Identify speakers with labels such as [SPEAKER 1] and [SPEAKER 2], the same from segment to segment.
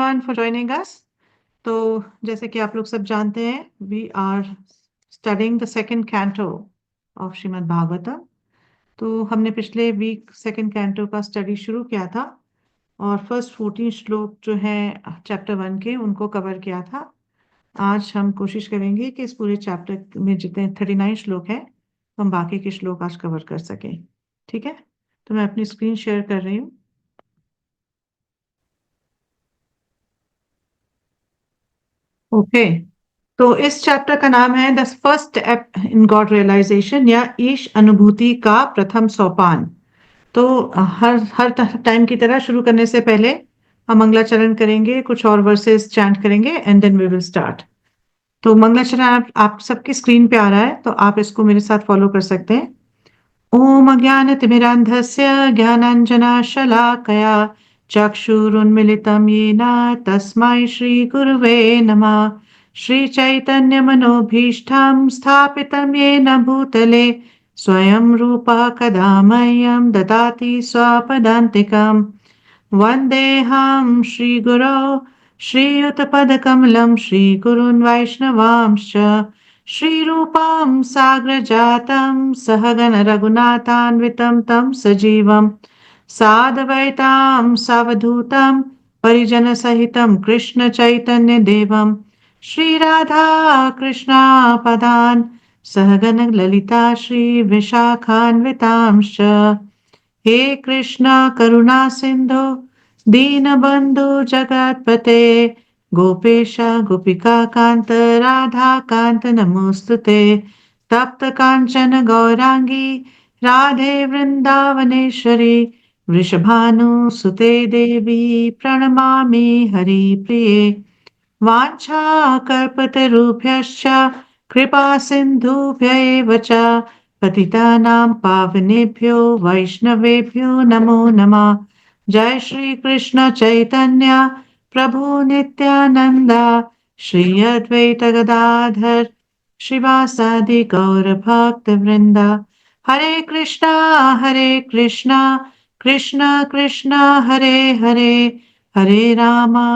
[SPEAKER 1] everyone for joining us. तो जैसे कि आप लोग सब जानते हैं, we are studying the second canto of Shrimad Bhagavatam. तो हमने पिछले वीक सेकंड कैंटो का स्टडी शुरू किया था और फर्स्ट 14 श्लोक जो है चैप्टर 1 के उनको कवर किया था. आज हम कोशिश करेंगे कि इस पूरे चैप्टर में जितने 39 श्लोक हैं हम बाकी के श्लोक आज कवर कर सकें. ठीक है, तो मैं अपनी स्क्रीन शेयर कर रही हूँ. ओके, तो इस चैप्टर का नाम है the first step in God realization या ईश अनुभूति का प्रथम सोपान. तो हर हर टाइम की तरह शुरू करने से पहले हम मंगलाचरण करेंगे, कुछ और वर्सेस चैंट करेंगे and then we will start. तो मंगलाचरण आप सबकी स्क्रीन पे आ रहा है, तो आप इसको मेरे साथ फॉलो कर सकते हैं. ओम अज्ञानतिमिरान्धस्य ज्ञानाञ्जनशलाकया चक्षुरुन्मिलितं येन तस्मै श्रीगुरुवे नमः. श्रीचैतन्यमनोभीष्टं स्थापितं येन भूतले स्वयं रूपः कदा मह्यं ददाति स्वपदान्तिकम्. वन्देऽहं श्रीगुरौ श्रीयुतपदकमलं श्रीगुरून् वैष्णवांश्च श्रीरूपं साग्रजातं सहगण रघुनाथान्वितं तं सजीवं साद्वैतां सावधूतं परिजनसहितं कृष्ण चैतन्य देवं श्रीराधा कृष्णा पदान् सहगण ललिता श्री विशाखान्वितांश्च. हे कृष्ण करुणा सिंधु दीनबंधु जगतपते गोपेश गोपिका कांत राधा कांत नमोस्तुते. तप्त कांचन गौरांगी राधे वृंदावनेश्वरी वृषभानुसुते देवी प्रणमामि हरिप्रिये. वाञ्छा कल्पतरुभ्यश्च कृपा सिन्धुभ्य एव च पतितानां पावनेभ्यो वैष्णवेभ्यो नमो नमः. जय श्री कृष्ण चैतन्य प्रभु नित्यानंद श्री अद्वैत गदाधर श्रीवासादि गौर भक्त वृंदा. हरे कृष्णा कृष्णा कृष्णा हरे हरे हरे रामा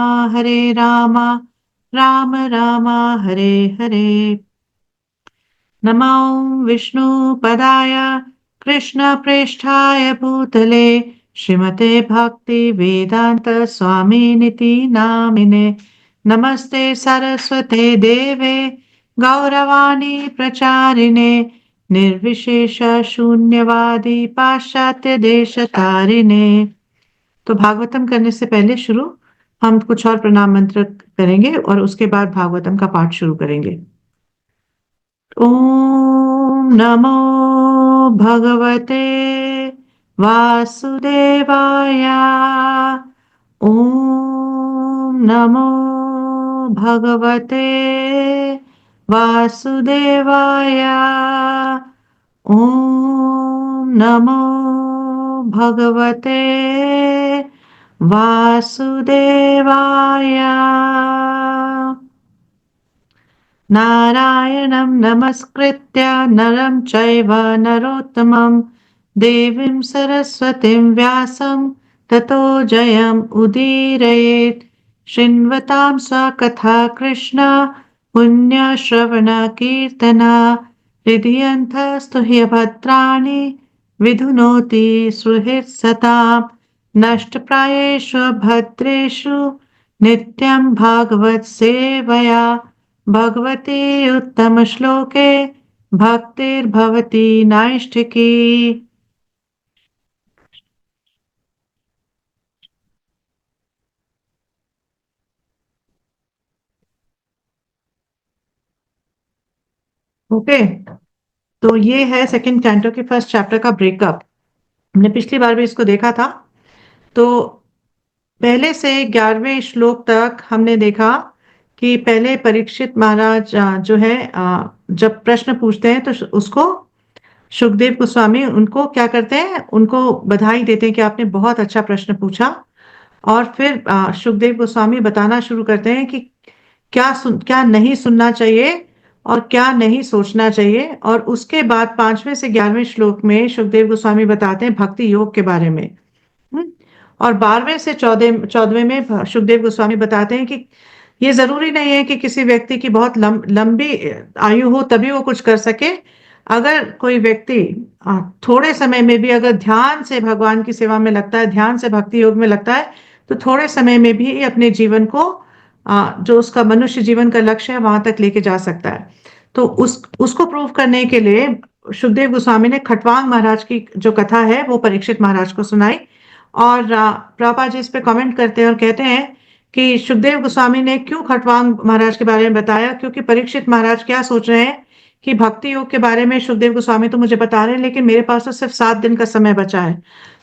[SPEAKER 1] राम राम हरे हरे. नमो विष्णुपदाय कृष्णप्रेष्ठाय भूतले श्रीमते भक्ति वेदांत स्वामिनिति नामिने. नमस्ते सरस्वते देवे गौरवाणी प्रचारिणे निर्विशेष शून्यवादी पाश्चात्य देश तारिणे. तो भागवतम करने से पहले शुरू हम कुछ और प्रणाम मंत्र करेंगे और उसके बाद भागवतम का पाठ शुरू करेंगे. ओम नमो भगवते वासुदेवाय. ओम नमो भगवते वासुदेवाय. ओम नमो भगवते वासुदेवाय. नारायणं नमस्कृत्य नरं चैव नरोत्तमं देवीं सरस्वतीं व्यासं ततो जयम् उदीरयेत्. शृण्वतां स्वकथा कृष्ण पुण्यश्रवणकीर्तना हृदयन्थस्तु ह्यभद्राणि विधुनोति सुहृत्सतां. नष्टप्रायेषु भद्रेषु नित्यं भागवत सेवया भगवती उत्तम श्लोके भक्तिर्भवती नैष्ठिकी. ओके, तो ये है सेकंड कैंटो के फर्स्ट चैप्टर का ब्रेकअप. हमने पिछली बार भी इसको देखा था. तो पहले से 11वें श्लोक तक हमने देखा कि पहले परीक्षित महाराज जो है जब प्रश्न पूछते हैं तो उसको सुखदेव गोस्वामी उनको क्या करते हैं, उनको बधाई देते हैं कि आपने बहुत अच्छा प्रश्न पूछा. और फिर सुखदेव गोस्वामी बताना शुरू करते हैं कि क्या नहीं सुनना चाहिए और क्या नहीं सोचना चाहिए. और उसके बाद 5वें से 11वें श्लोक में सुखदेव गोस्वामी बताते हैं भक्ति योग के बारे में. और 12वें से 14वें में सुखदेव गोस्वामी बताते हैं कि ये जरूरी नहीं है कि किसी व्यक्ति की बहुत लंबी आयु हो तभी वो कुछ कर सके। अगर कोई व्यक्ति थोड़े समय में भी अगर ध्यान से भगवान की सेवा में लगता है, ध्यान से भक्ति योग में लगता है, तो थोड़े समय में भी अपने जीवन को जो उसका मनुष्य जीवन का लक्ष्य है वहां तक लेके जा सकता है। तो उसको प्रूव करने के लिए सुखदेव गोस्वामी ने खटवांग महाराज की जो कथा है वो परीक्षित महाराज को सुनाई। और प्रभुपाद जी इस पे कमेंट करते हैं और कहते हैं कि सुखदेव गोस्वामी ने क्यों खटवांग महाराज के बारे में बताया, क्योंकि परीक्षित महाराज क्या सोच रहे हैं कि भक्ति योग के बारे में सुखदेव गोस्वामी तो मुझे बता रहे हैं, लेकिन मेरे पास तो सिर्फ 7 दिन का समय बचा है।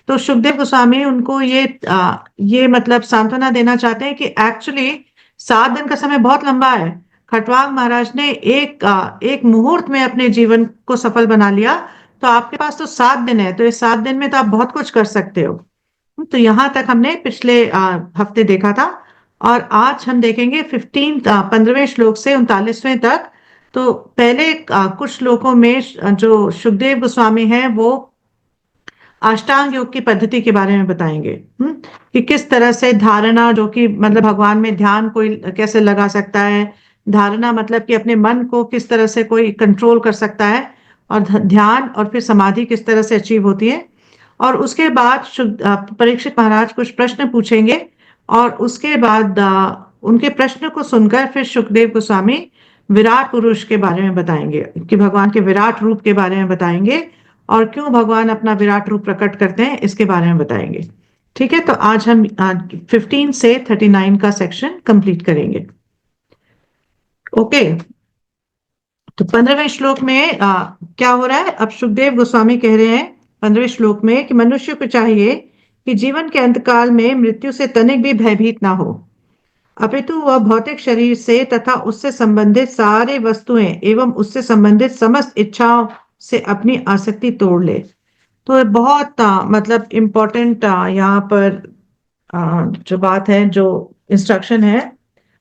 [SPEAKER 1] तो सुखदेव गोस्वामी उनको ये मतलब सांत्वना देना चाहते हैं कि एक्चुअली 7 दिन का समय बहुत लंबा है। खटवांग महाराज ने एक मुहूर्त में अपने जीवन को सफल बना लिया, तो आपके पास तो 7 दिन है, तो इस 7 दिन में तो आप बहुत कुछ कर सकते हो। तो यहां तक हमने पिछले हफ्ते देखा था। और आज हम देखेंगे 15वें श्लोक से 39वें तक। तो पहले कुछ श्लोकों में जो सुखदेव गोस्वामी हैं वो अष्टांग योग की पद्धति के बारे में बताएंगे। कि किस तरह से धारणा, जो कि मतलब भगवान में ध्यान कोई कैसे लगा सकता है। धारणा मतलब कि अपने मन को किस तरह से कोई कंट्रोल कर सकता है, और ध्यान और फिर समाधि किस तरह से अचीव होती है। और उसके बाद परीक्षित महाराज कुछ प्रश्न पूछेंगे, और उसके बाद उनके प्रश्न को सुनकर फिर सुखदेव गोस्वामी विराट पुरुष के बारे में बताएंगे, कि भगवान के विराट रूप के बारे में बताएंगे, और क्यों भगवान अपना विराट रूप प्रकट करते हैं इसके बारे में बताएंगे। ठीक है, तो आज हम 15 से 39 का सेक्शन कंप्लीट करेंगे। ओके, तो 15वें श्लोक में क्या हो रहा है, अब सुखदेव गोस्वामी कह रहे हैं 15वें श्लोक में कि मनुष्य को चाहिए कि जीवन के अंतकाल में मृत्यु से तनिक भी भयभीत ना हो, अपितु वह भौतिक शरीर से तथा उससे संबंधित सारे वस्तुएं एवं उससे संबंधित समस्त इच्छाओं से अपनी आसक्ति तोड़ ले। तो ये बहुत मतलब इम्पोर्टेंट यहाँ पर जो बात है, जो इंस्ट्रक्शन है,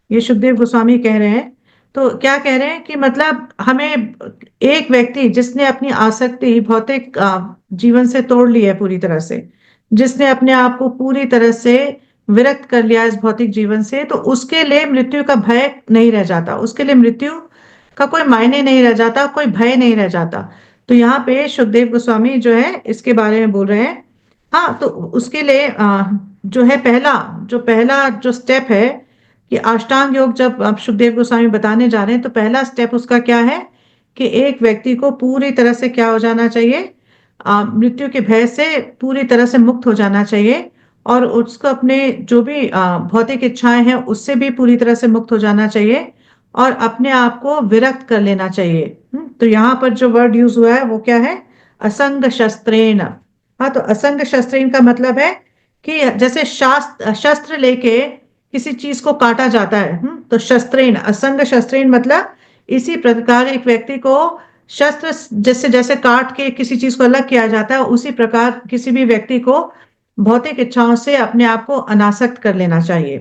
[SPEAKER 1] ये सुखदेव गोस्वामी कह रहे हैं। तो क्या कह रहे हैं कि मतलब हमें, एक व्यक्ति जिसने अपनी आसक्ति भौतिक जीवन से तोड़ ली है पूरी तरह से, जिसने अपने आप को पूरी तरह से विरक्त कर लिया इस भौतिक जीवन से, तो उसके लिए मृत्यु का भय नहीं रह जाता, उसके लिए मृत्यु का कोई मायने नहीं रह जाता, कोई भय नहीं रह जाता। तो यहाँ पे सुखदेव गोस्वामी जो है इसके बारे में बोल रहे हैं। हाँ, तो उसके लिए जो है पहला जो स्टेप है कि अष्टांग योग जब आप सुखदेव गोस्वामी बताने जा रहे हैं, तो पहला स्टेप उसका क्या है कि एक व्यक्ति को पूरी तरह से क्या हो जाना चाहिए, मृत्यु के भय से पूरी तरह से मुक्त हो जाना चाहिए, और उसको अपने जो भी भौतिक इच्छाएं हैं उससे भी पूरी तरह से मुक्त हो जाना चाहिए, और अपने आप को विरक्त कर लेना चाहिए। तो यहाँ पर जो वर्ड यूज हुआ है वो क्या है, असंग शस्त्रेण। हाँ, तो असंग शस्त्रेण का मतलब है कि जैसे शस्त्र लेके किसी चीज को काटा जाता है, तो शस्त्रेण, असंग शस्त्रेण मतलब इसी प्रकार एक व्यक्ति को शस्त्र जैसे जैसे काट के किसी चीज को अलग किया जाता है, उसी प्रकार किसी भी व्यक्ति को भौतिक इच्छाओं से अपने आप को अनासक्त कर लेना चाहिए।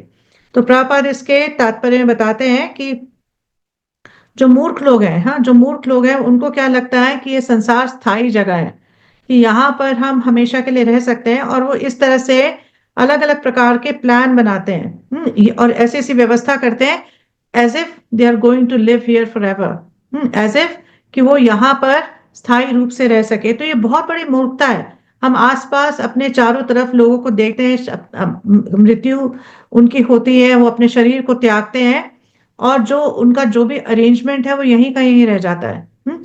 [SPEAKER 1] तो प्रभुपाद इसके तात्पर्य में बताते हैं कि जो मूर्ख लोग हैं, हाँ, जो मूर्ख लोग हैं उनको क्या लगता है कि ये संसार स्थायी जगह है, कि यहाँ पर हम हमेशा के लिए रह सकते हैं, और वो इस तरह से अलग अलग प्रकार के प्लान बनाते हैं, और ऐसी ऐसी व्यवस्था करते हैं as if they are going to live here for ever, as if कि वो यहाँ पर स्थायी रूप से रह सके। तो ये बहुत बड़ी मूर्खता है। हम आसपास अपने चारों तरफ लोगों को देखते हैं, मृत्यु उनकी होती है, वो अपने शरीर को त्यागते हैं, और जो उनका जो भी अरेंजमेंट है वो यहीं का यहीं रह जाता है।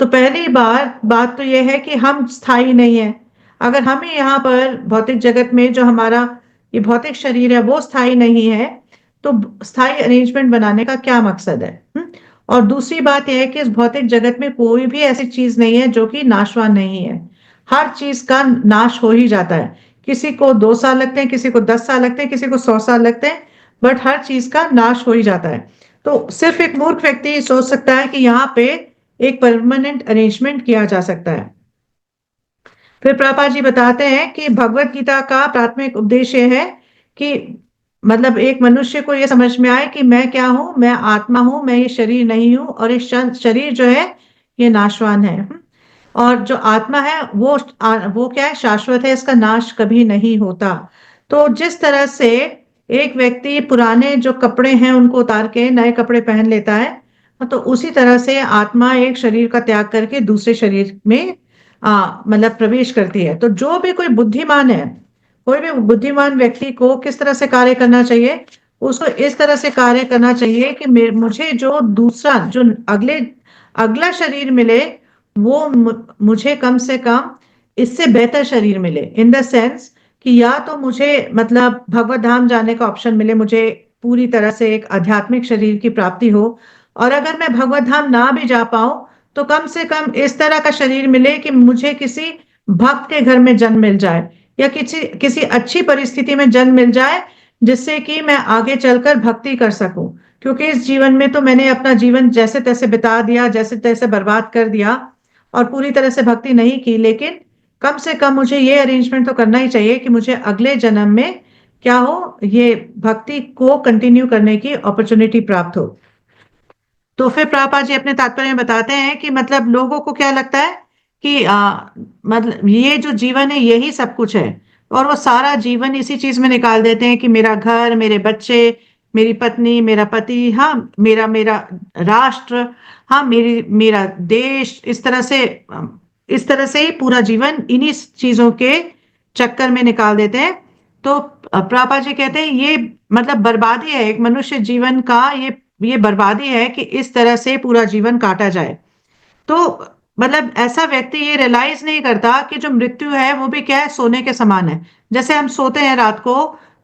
[SPEAKER 1] तो पहली बात तो यह है कि हम स्थायी नहीं है। अगर हमें यहाँ पर भौतिक जगत में जो हमारा ये भौतिक शरीर है वो स्थायी नहीं है, तो स्थायी अरेंजमेंट बनाने का क्या मकसद है। और दूसरी बात यह है कि इस भौतिक जगत में कोई भी ऐसी चीज नहीं है जो कि नाशवान नहीं है। हर चीज का नाश हो ही जाता है। किसी को 2 साल लगते हैं, किसी को 10 साल लगते हैं, किसी को 100 साल लगते हैं, बट हर चीज का नाश हो ही जाता है। तो सिर्फ एक मूर्ख व्यक्ति सोच सकता है कि यहाँ पे एक परमानेंट अरेंजमेंट किया जा सकता है। फिर प्रभुपाद जी बताते हैं कि भगवत गीता का प्राथमिक उद्देश्य है कि मतलब एक मनुष्य को यह समझ में आए कि मैं क्या हूं, मैं आत्मा हूं, मैं ये शरीर नहीं हूं, और ये शरीर जो है ये नाशवान है, और जो आत्मा है वो क्या है, शाश्वत है, इसका नाश कभी नहीं होता। तो जिस तरह से एक व्यक्ति पुराने जो कपड़े हैं उनको उतार के नए कपड़े पहन लेता है, तो उसी तरह से आत्मा एक शरीर का त्याग करके दूसरे शरीर में मतलब प्रवेश करती है। तो जो भी कोई बुद्धिमान है, कोई भी बुद्धिमान व्यक्ति को किस तरह से कार्य करना चाहिए? उसको इस तरह से कार्य करना चाहिए कि मुझे जो दूसरा जो अगला शरीर मिले, वो मुझे कम से कम इससे बेहतर शरीर मिले, इन द सेंस कि या तो मुझे मतलब भगवत धाम जाने का ऑप्शन मिले, मुझे पूरी तरह से एक आध्यात्मिक शरीर की प्राप्ति हो, और अगर मैं भगवत धाम ना भी जा पाऊं तो कम से कम इस तरह का शरीर मिले कि मुझे किसी भक्त के घर में जन्म मिल जाए, या किसी किसी अच्छी परिस्थिति में जन्म मिल जाए, जिससे कि मैं आगे चलकर भक्ति कर सकूं। क्योंकि इस जीवन में तो मैंने अपना जीवन जैसे तैसे बिता दिया, जैसे तैसे बर्बाद कर दिया, और पूरी तरह से भक्ति नहीं की। लेकिन कम से कम मुझे ये अरेंजमेंट तो करना ही चाहिए कि मुझे अगले जन्म में क्या हो, ये भक्ति को कंटिन्यू करने की अपॉर्चुनिटी प्राप्त हो। तो फिर प्रभुपाद जी अपने तात्पर्य में बताते हैं कि मतलब लोगों को क्या लगता है कि मतलब ये जो जीवन है यही सब कुछ है, और वो सारा जीवन इसी चीज में निकाल देते हैं कि मेरा घर, मेरे बच्चे, मेरी पत्नी, मेरा पति, हाँ मेरा मेरा राष्ट्र, हाँ मेरा देश, इस तरह से ही पूरा जीवन इन्हीं चीजों के चक्कर में निकाल देते हैं। तो प्रभुपाद जी कहते हैं ये मतलब बर्बादी है, एक मनुष्य जीवन का ये बर्बादी है कि इस तरह से पूरा जीवन काटा जाए। तो मतलब ऐसा व्यक्ति ये रियलाइज नहीं करता कि जो मृत्यु है वो भी क्या है, सोने के समान है। जैसे हम सोते हैं रात को,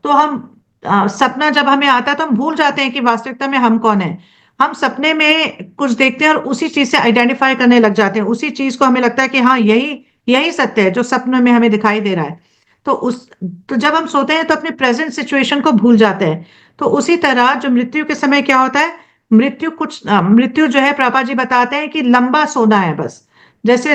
[SPEAKER 1] तो हम सपना जब हमें आता है तो हम भूल जाते हैं कि वास्तविकता में हम कौन है। हम सपने में कुछ देखते हैं और उसी चीज से आइडेंटिफाई करने लग जाते हैं, उसी चीज को हमें लगता है कि हाँ यही यही सत्य है जो सपने में हमें दिखाई दे रहा है। तो उस तो जब हम सोते हैं तो अपने प्रेजेंट सिचुएशन को भूल जाते हैं। तो उसी तरह जो मृत्यु के समय क्या होता है, मृत्यु जो है प्रभा जी बताते हैं कि लंबा सोना है बस। जैसे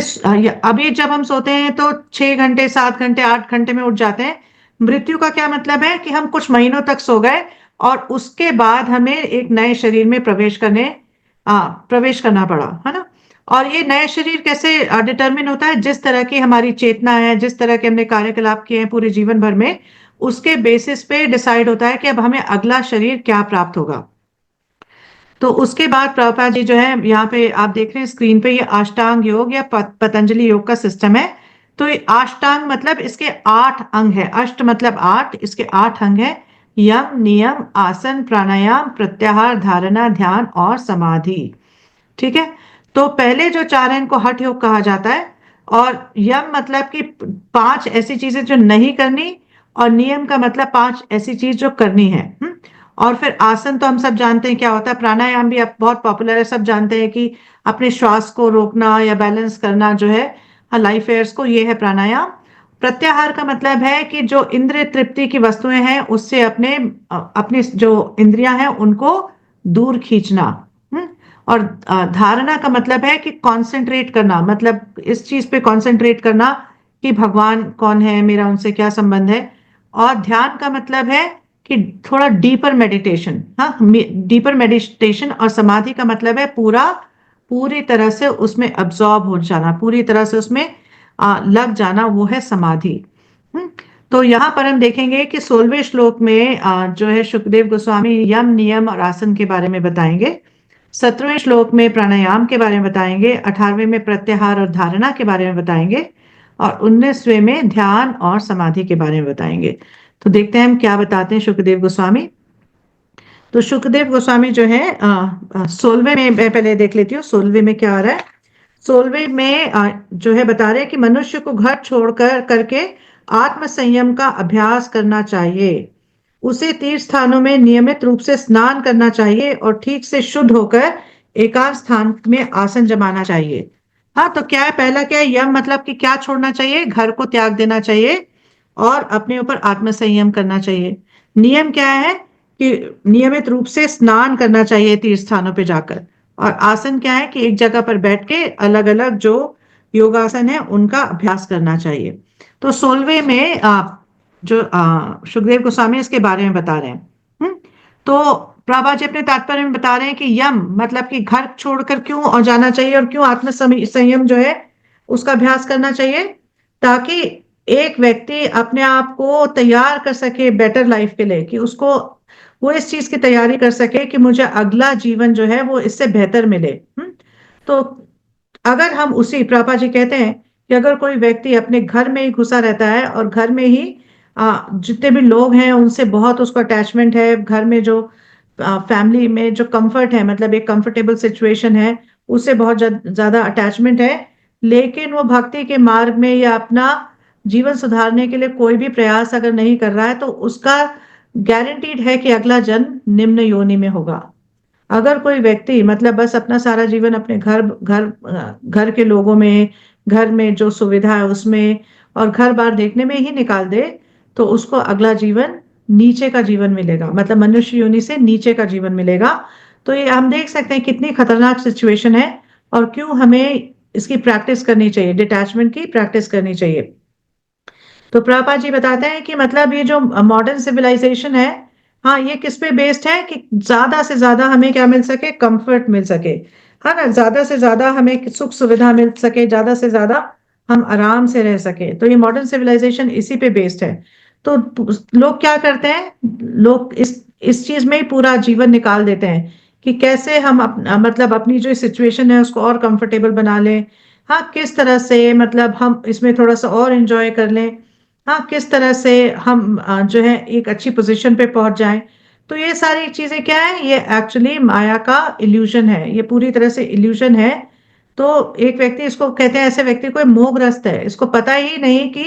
[SPEAKER 1] अभी जब हम सोते हैं तो 6 घंटे, 7 घंटे, 8 घंटे में उठ जाते हैं। मृत्यु का क्या मतलब है कि हम कुछ महीनों तक सो गए, और उसके बाद हमें एक नए शरीर में प्रवेश करना पड़ा, है ना। और ये नया शरीर कैसे डिटरमिन होता है, जिस तरह की हमारी चेतना है, जिस तरह के हमने कार्यकलाप किए हैं पूरे जीवन भर में, उसके बेसिस पे डिसाइड होता है कि अब हमें अगला शरीर क्या प्राप्त होगा। तो उसके बाद प्रभुपाद जी जो है यहाँ पे आप देख रहे हैं स्क्रीन पे, ये अष्टांग योग या पतंजलि योग का सिस्टम है। तो ये अष्टांग मतलब इसके 8 अंग है, अष्ट मतलब 8, इसके 8 अंग है। यम, नियम, आसन, प्राणायाम, प्रत्याहार, धारणा, ध्यान और समाधि। ठीक है। तो पहले जो 4 हैं इनको हठ योग कहा जाता है। और यम मतलब कि 5 ऐसी चीजें जो नहीं करनी, और नियम का मतलब 5 ऐसी चीज जो करनी है। और फिर आसन तो हम सब जानते हैं क्या होता है। प्राणायाम भी अब बहुत पॉपुलर है, सब जानते हैं कि अपने श्वास को रोकना या बैलेंस करना जो है, हाँ लाइफ एयर्स को, ये है प्राणायाम। प्रत्याहार का मतलब है कि जो इंद्रिय तृप्ति की वस्तुएं हैं उससे अपनी जो इंद्रियां हैं उनको दूर खींचना। हम्म। और धारणा का मतलब है कि कंसंट्रेट करना, मतलब इस चीज पे कंसंट्रेट करना कि भगवान कौन है, मेरा उनसे क्या संबंध है। और ध्यान का मतलब है कि थोड़ा डीपर मेडिटेशन, हाँ डीपर मेडिटेशन। और समाधि का मतलब है पूरी तरह से उसमें अब्सॉर्ब हो जाना, पूरी तरह से उसमें लग जाना, वो है समाधि। हम्म। तो यहाँ पर हम देखेंगे कि 16वें श्लोक में जो है सुखदेव गोस्वामी यम, नियम और आसन के बारे में बताएंगे। 17वें श्लोक में प्राणायाम के बारे में बताएंगे। 18वें में प्रत्याहार और धारणा के बारे में बताएंगे। और 19वें में ध्यान और समाधि के बारे में बताएंगे। तो देखते हैं हम क्या बताते हैं सुखदेव गोस्वामी। तो सुखदेव गोस्वामी जो है 16वें में, मैं पहले देख लेती हूँ 16वें में क्या आ रहा है। 16वें में जो है बता रहे हैं कि मनुष्य को घर छोड़कर करके आत्म संयम का अभ्यास करना चाहिए। उसे तीर्थ स्थानों में नियमित रूप से स्नान करना चाहिए और ठीक से शुद्ध होकर एकांत स्थान में आसन जमाना चाहिए। हाँ, तो क्या है, पहला क्या है, यम मतलब कि क्या छोड़ना चाहिए, घर को त्याग देना चाहिए और अपने ऊपर आत्म संयम करना चाहिए। नियम क्या है कि नियमित रूप से स्नान करना चाहिए तीर्थ स्थानों पे जाकर। और आसन क्या है कि एक जगह पर बैठ के अलग अलग जो योगासन है उनका अभ्यास करना चाहिए। तो 16वें में जो सुखदेव गोस्वामी इसके बारे में बता रहे हैं। तो प्रभा जी अपने तात्पर्य में बता रहे हैं कि यम मतलब कि घर छोड़कर क्यों और जाना चाहिए, और क्यों आत्म संयम जो है उसका अभ्यास करना चाहिए, ताकि एक व्यक्ति अपने आप को तैयार कर सके बेटर लाइफ के लिए, कि उसको वो इस चीज की तैयारी कर सके कि मुझे अगला जीवन जो है वो इससे बेहतर मिले। तो अगर हम उसी प्रभा जी कहते हैं कि अगर कोई व्यक्ति अपने घर में ही घुसा रहता है और घर में ही जितने भी लोग हैं उनसे बहुत उसको अटैचमेंट है, घर में जो फैमिली में जो कंफर्ट है, मतलब एक कंफर्टेबल सिचुएशन है, उससे बहुत ज्यादा अटैचमेंट है, लेकिन वो भक्ति के मार्ग में या अपना जीवन सुधारने के लिए कोई भी प्रयास अगर नहीं कर रहा है, तो उसका गारंटीड है कि अगला जन्म निम्न योनि में होगा। अगर कोई व्यक्ति मतलब बस अपना सारा जीवन अपने घर के लोगों में, घर में जो सुविधा है उसमें और घर बार देखने में ही निकाल दे, तो उसको अगला जीवन नीचे का जीवन मिलेगा, मतलब मनुष्य योनि से नीचे का जीवन मिलेगा। तो ये हम देख सकते हैं कितनी खतरनाक सिचुएशन है, और क्यों हमें इसकी प्रैक्टिस करनी चाहिए, डिटैचमेंट की प्रैक्टिस करनी चाहिए। तो प्रभुपाद जी बताते हैं कि मतलब ये जो मॉडर्न सिविलाइजेशन है, हाँ, ये किस पे बेस्ड है कि ज्यादा से ज्यादा हमें क्या मिल सके, कंफर्ट मिल सके, है ना, ज्यादा से ज्यादा हमें सुख सुविधा मिल सके, ज्यादा से ज्यादा हम आराम से रह सके। तो ये मॉडर्न सिविलाइजेशन इसी पे बेस्ड है। तो लोग क्या करते हैं, लोग इस चीज में ही पूरा जीवन निकाल देते हैं कि कैसे हम मतलब अपनी जो सिचुएशन है उसको और कंफर्टेबल बना लें। हाँ, किस तरह से मतलब हम इसमें थोड़ा सा और एंजॉय कर लें। हाँ, किस तरह से हम जो है एक अच्छी पोजीशन पे पहुंच जाएं। तो ये सारी चीजें क्या है, ये एक्चुअली माया का इल्यूजन है, ये पूरी तरह से इल्यूजन है। तो एक व्यक्ति, इसको कहते हैं ऐसे व्यक्ति को मोहग्रस्त है, इसको पता ही नहीं कि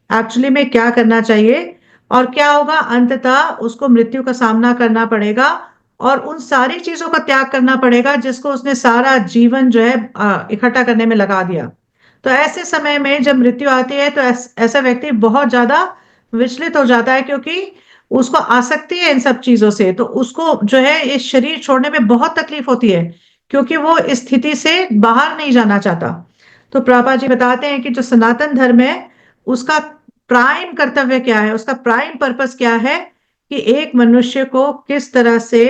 [SPEAKER 1] एक्चुअली में क्या करना चाहिए और क्या होगा। अंततः उसको मृत्यु का सामना करना पड़ेगा और उन सारी चीजों का त्याग करना पड़ेगा जिसको उसने सारा जीवन जो है इकट्ठा करने में लगा दिया। तो ऐसे समय में जब मृत्यु आती है तो ऐसा व्यक्ति बहुत ज्यादा विचलित हो जाता है, क्योंकि उसको आसक्ति है इन सब चीजों से, तो उसको जो है इस शरीर छोड़ने में बहुत तकलीफ होती है, क्योंकि वो इस स्थिति से बाहर नहीं जाना चाहता। तो प्रभुपाद जी बताते हैं कि जो सनातन धर्म है उसका प्राइम कर्तव्य क्या है, उसका प्राइम पर्पस क्या है, कि एक मनुष्य को किस तरह से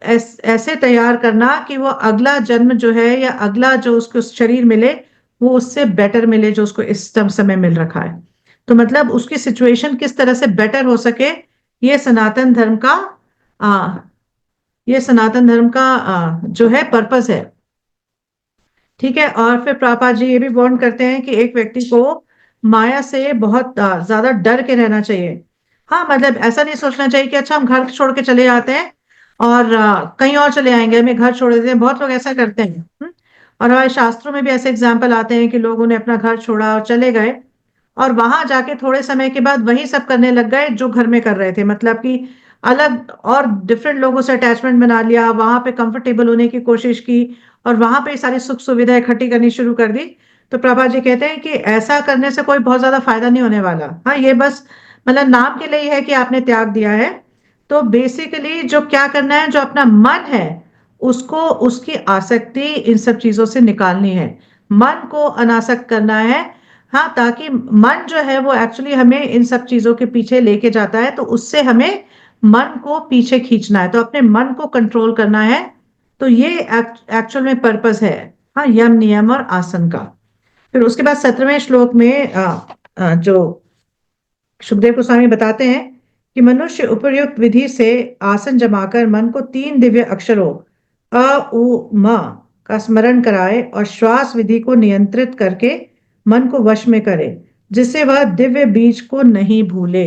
[SPEAKER 1] ऐसे तैयार करना कि वो अगला जन्म जो है या अगला जो उसको शरीर मिले वो उससे बेटर मिले जो उसको इस समय मिल रखा है। तो मतलब उसकी सिचुएशन किस तरह से बेटर हो सके, ये सनातन धर्म का आ, ये सनातन धर्म का जो है पर्पस है। ठीक है, और फिर प्रभुपाद जी ये भी वार्न करते हैं कि एक व्यक्ति को माया से बहुत ज्यादा डर के रहना चाहिए। हाँ, मतलब ऐसा नहीं सोचना चाहिए कि अच्छा हम घर छोड़ के चले जाते हैं और कहीं और चले आएंगे, हमें घर छोड़ देते हैं, बहुत लोग ऐसा करते हैं। और हमारे शास्त्रों में भी ऐसे एग्जाम्पल आते हैं कि लोगों ने अपना घर छोड़ा और चले गए और वहां जाके थोड़े समय के बाद वही सब करने लग गए जो घर में कर रहे थे, मतलब कि अलग और डिफरेंट लोगों से अटैचमेंट बना लिया, वहां पे कंफर्टेबल होने की कोशिश की और वहां पे सारी सुख सुविधा इकट्ठी करनी शुरू कर दी। तो प्रभा जी कहते हैं कि ऐसा करने से कोई बहुत ज्यादा फायदा नहीं होने वाला। हाँ, ये बस मतलब नाम के लिए ही है कि आपने त्याग दिया है। तो बेसिकली जो क्या करना है, जो अपना मन है उसको, उसकी आसक्ति इन सब चीजों से निकालनी है, मन को अनासक्त करना है। हाँ, ताकि मन जो है वो एक्चुअली हमें इन सब चीजों के पीछे लेके जाता है, तो उससे हमें मन को पीछे खींचना है, तो अपने मन को कंट्रोल करना है। तो ये एक्चुअल में पर्पस है, हाँ, यम नियम और आसन का। फिर उसके बाद 17वें श्लोक में जो सुखदेव गोस्वामी बताते हैं कि मनुष्य उपयुक्त विधि से आसन जमाकर मन को तीन दिव्य अक्षरों अ उ म का स्मरण कराए और श्वास विधि को नियंत्रित करके मन को वश में करे, जिससे वह दिव्य बीज को नहीं भूले।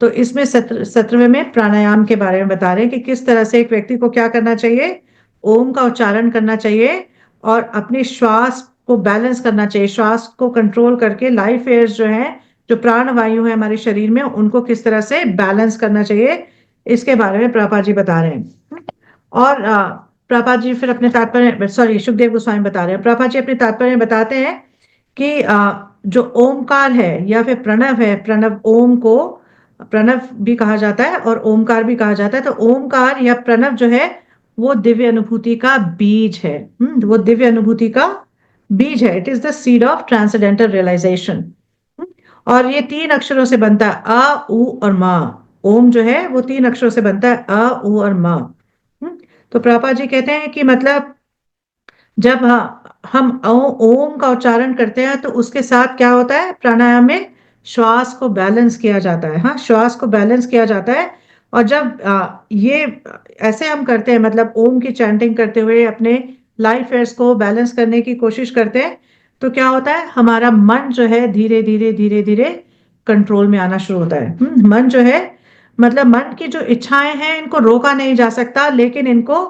[SPEAKER 1] तो इसमें 17वें में प्राणायाम के बारे में बता रहे हैं कि किस तरह से एक व्यक्ति को क्या करना चाहिए, ओम का उच्चारण करना चाहिए और अपनी श्वास को बैलेंस करना चाहिए, श्वास को कंट्रोल करके लाइफ एयर्स जो है, जो प्राण वायु है हमारे शरीर में, उनको किस तरह से बैलेंस करना चाहिए, इसके बारे में प्रभा जी बता रहे हैं। और प्रभा जी फिर अपने तात्पर्य, सॉरी, सुखदेव गोस्वामी बता रहे हैं, प्रभा जी अपने तात्पर्य में बताते हैं कि जो ओमकार है या फिर प्रणव है, प्रणव, ओम को प्रणव भी कहा जाता है और ओमकार भी कहा जाता है। तो ओमकार या प्रणव जो है वो दिव्य अनुभूति का बीज है। वो दिव्य अनुभूति का बीज है, it is the seed of transcendental realization. और ये तीन अक्षरों से बनता है, अ उ और म। ओम जो है वो तीन अक्षरों से बनता है, अ उ और म। तो प्रभुपाद जी कहते हैं कि मतलब जब हम ओम का उच्चारण करते हैं तो उसके साथ क्या होता है, प्राणायाम में श्वास को बैलेंस किया जाता है। हाँ, श्वास को बैलेंस किया जाता है। और जब ये ऐसे हम करते हैं, मतलब ओम की चैंटिंग करते हुए अपने लाइफ एयर्स को बैलेंस करने की कोशिश करते हैं, तो क्या होता है, हमारा मन जो है धीरे धीरे धीरे धीरे कंट्रोल में आना शुरू होता है। मन जो है, मतलब मन की जो इच्छाएं हैं इनको रोका नहीं जा सकता, लेकिन इनको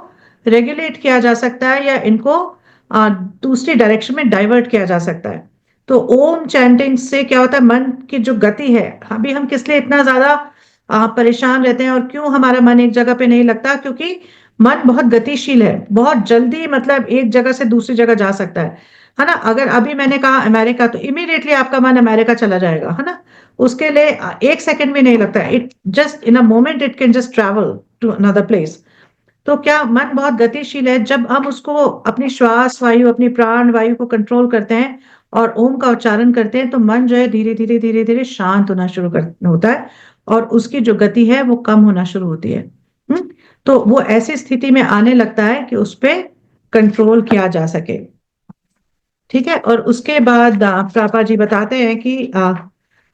[SPEAKER 1] रेगुलेट किया जा सकता है, या इनको दूसरी डायरेक्शन में डाइवर्ट किया जा सकता है। तो ओम चैंटिंग से क्या होता है, मन की जो गति है, अभी हम किस लिए इतना ज्यादा परेशान रहते हैं और क्यों हमारा मन एक जगह पे नहीं लगता, क्योंकि मन बहुत गतिशील है, बहुत जल्दी मतलब एक जगह से दूसरी जगह जा सकता है ना। अगर अभी मैंने कहा अमेरिका, तो इमीडिएटली आपका मन अमेरिका चला जाएगा, है ना। उसके लिए एक सेकंड भी नहीं लगता, it just in a moment it can just travel to another place. तो क्या मन बहुत गतिशील है, जब हम उसको अपनी श्वास वायु, अपनी प्राण वायु को कंट्रोल करते हैं और ओम का उच्चारण करते हैं, तो मन जो है धीरे धीरे धीरे धीरे शांत होना शुरू कर होता है, और उसकी जो गति है वो कम होना शुरू होती है। तो वो ऐसी स्थिति में आने लगता है कि उस पे कंट्रोल किया जा सके। ठीक है। और उसके बाद पापा जी बताते हैं कि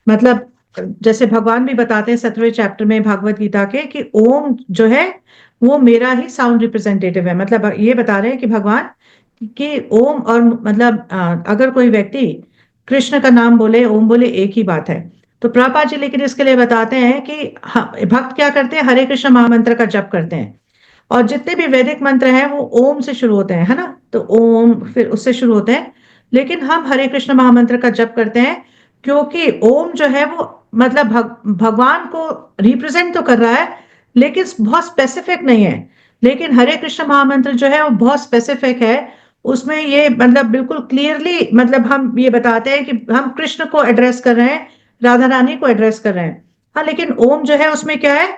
[SPEAKER 1] मतलब जैसे भगवान भी बताते हैं 7वें चैप्टर में भागवत गीता के, कि ओम जो है वो मेरा ही साउंड रिप्रेजेंटेटिव है। मतलब ये बता रहे हैं कि भगवान, कि ओम और मतलब अगर कोई व्यक्ति कृष्ण का नाम बोले, ओम बोले, एक ही बात है। तो प्रभुपाद जी लेकिन इसके लिए बताते हैं कि भक्त क्या करते हैं, हरे कृष्ण महामंत्र का जप करते हैं, और जितने भी वैदिक मंत्र हैं वो ओम से शुरू होते हैं, है ना। तो ओम फिर उससे शुरू होते हैं, लेकिन हम हरे कृष्ण महामंत्र का जप करते हैं, क्योंकि ओम जो है वो मतलब भगवान को रिप्रेजेंट तो कर रहा है, लेकिन बहुत स्पेसिफिक नहीं है। लेकिन हरे कृष्ण महामंत्र जो है वो बहुत स्पेसिफिक है। उसमें ये मतलब बिल्कुल क्लियरली मतलब हम ये बताते हैं कि हम कृष्ण को एड्रेस कर रहे हैं, राधा रानी को एड्रेस कर रहे हैं। हाँ, लेकिन ओम जो है उसमें क्या है,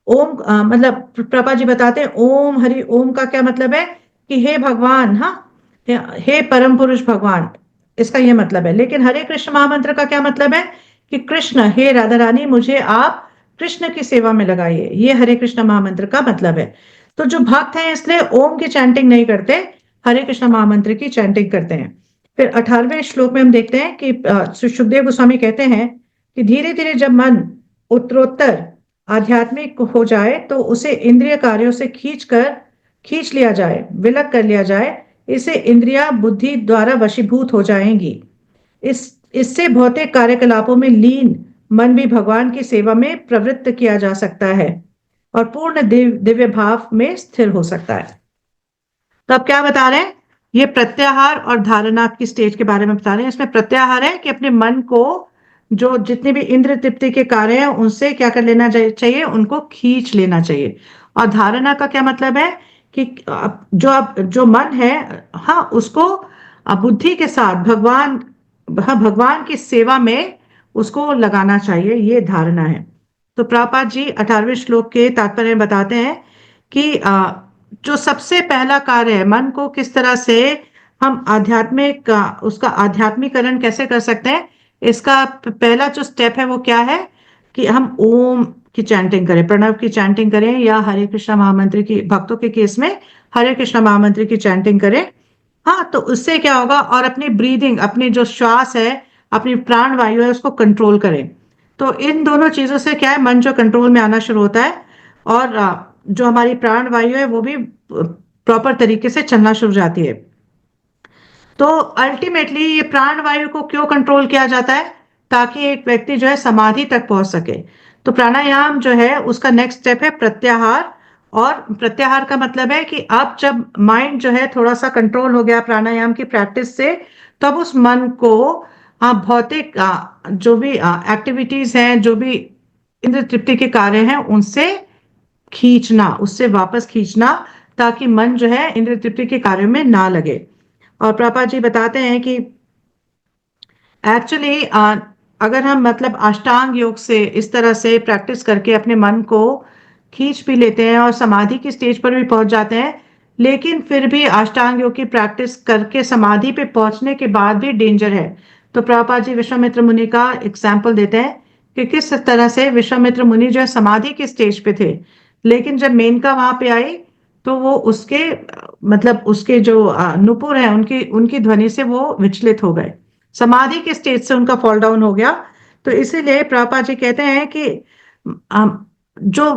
[SPEAKER 1] ओम मतलब प्रभा जी बताते हैं ओम हरि ओम का क्या मतलब है, कि हे भगवान, हाँ, हे परम पुरुष भगवान, इसका ये मतलब है। लेकिन हरे कृष्ण महामंत्र का क्या मतलब है, कि कृष्ण, हे राधा रानी, मुझे आप कृष्ण की सेवा में लगाइए, ये हरे कृष्ण महामंत्र का मतलब है। तो जो भक्त हैं इसलिए ओम की चैंटिंग नहीं करते, हरे कृष्ण महामंत्र की चैंटिंग करते हैं। फिर 18वें श्लोक में हम देखते हैं कि सुखदेव गोस्वामी कहते हैं कि धीरे धीरे जब मन उत्तरोत्तर आध्यात्मिक हो जाए, तो उसे इंद्रिय कार्यों से खींच लिया जाए, विलग कर लिया जाए, इसे इंद्रिया बुद्धि द्वारा वशीभूत हो जाएंगी। इस इससे भौतिक कार्यकलापों में लीन मन भी भगवान की सेवा में प्रवृत्त किया जा सकता है, और पूर्ण दिव्य भाव में स्थिर हो सकता है। तो अब क्या बता रहे हैं, ये प्रत्याहार और धारणा की स्टेज के बारे में बता रहे हैं। इसमें प्रत्याहार है कि अपने मन को जो जितने भी इंद्र तृप्ति के कार्य हैं उनसे क्या कर लेना चाहिए, उनको खींच लेना चाहिए। और धारणा का क्या मतलब है, कि जो मन है, हाँ, उसको बुद्धि के साथ भगवान, हाँ, भगवान की सेवा में उसको लगाना चाहिए, ये धारणा है। तो प्रभुपाद जी 18वें श्लोक के तात्पर्य में बताते हैं कि जो सबसे पहला कार्य है, मन को किस तरह से हम आध्यात्मिक उसका आध्यात्मिकरण कैसे कर सकते हैं, इसका पहला जो स्टेप है वो क्या है, कि हम ओम की चैंटिंग करें, प्रणव की चैंटिंग करें, या हरे कृष्ण महामंत्र की, भक्तों के केस में हरे कृष्ण महामंत्र की चैंटिंग करें। हाँ, तो उससे क्या होगा, और अपनी ब्रीदिंग, अपनी जो श्वास है, अपनी प्राण वायु है, उसको कंट्रोल करें। तो इन दोनों चीजों से क्या है, मन जो कंट्रोल में आना शुरू होता है, और जो हमारी प्राण वायु है वो भी प्रॉपर तरीके से चलना शुरू हो जाती है। तो अल्टीमेटली ये प्राण वायु को क्यों कंट्रोल किया जाता है, ताकि एक व्यक्ति जो है समाधि तक पहुंच सके। तो प्राणायाम जो है उसका नेक्स्ट स्टेप है प्रत्याहार। और प्रत्याहार का मतलब है कि अब जब माइंड जो है थोड़ा सा कंट्रोल हो गया प्राणायाम की प्रैक्टिस से, तब उस मन को भौतिक जो भी एक्टिविटीज हैं, जो भी इंद्र तृप्ति के कार्य हैं, उनसे खींचना, उससे वापस खींचना, ताकि मन जो है इंद्र तृप्ति के कार्यों में ना लगे। और प्रभुपाद जी बताते हैं कि एक्चुअली अगर हम मतलब अष्टांग योग से इस तरह से प्रैक्टिस करके अपने मन को खींच भी लेते हैं और समाधि की स्टेज पर भी पहुंच जाते हैं, लेकिन फिर भी अष्टांग योग की प्रैक्टिस करके समाधि पे पहुंचने के बाद भी डेंजर है। तो प्रभुपाद जी विश्वामित्र मुनि का एग्जाम्पल देते हैं कि किस तरह से विश्वामित्र मुनि जो है समाधि की स्टेज पे थे, लेकिन जब मेनका वहां पे आई, तो वो उसके मतलब उसके जो नुपुर है, उनकी उनकी ध्वनि से वो विचलित हो गए, समाधि के स्टेज से उनका फॉल डाउन हो गया। तो इसीलिए प्रभुपाद जी कहते हैं कि जो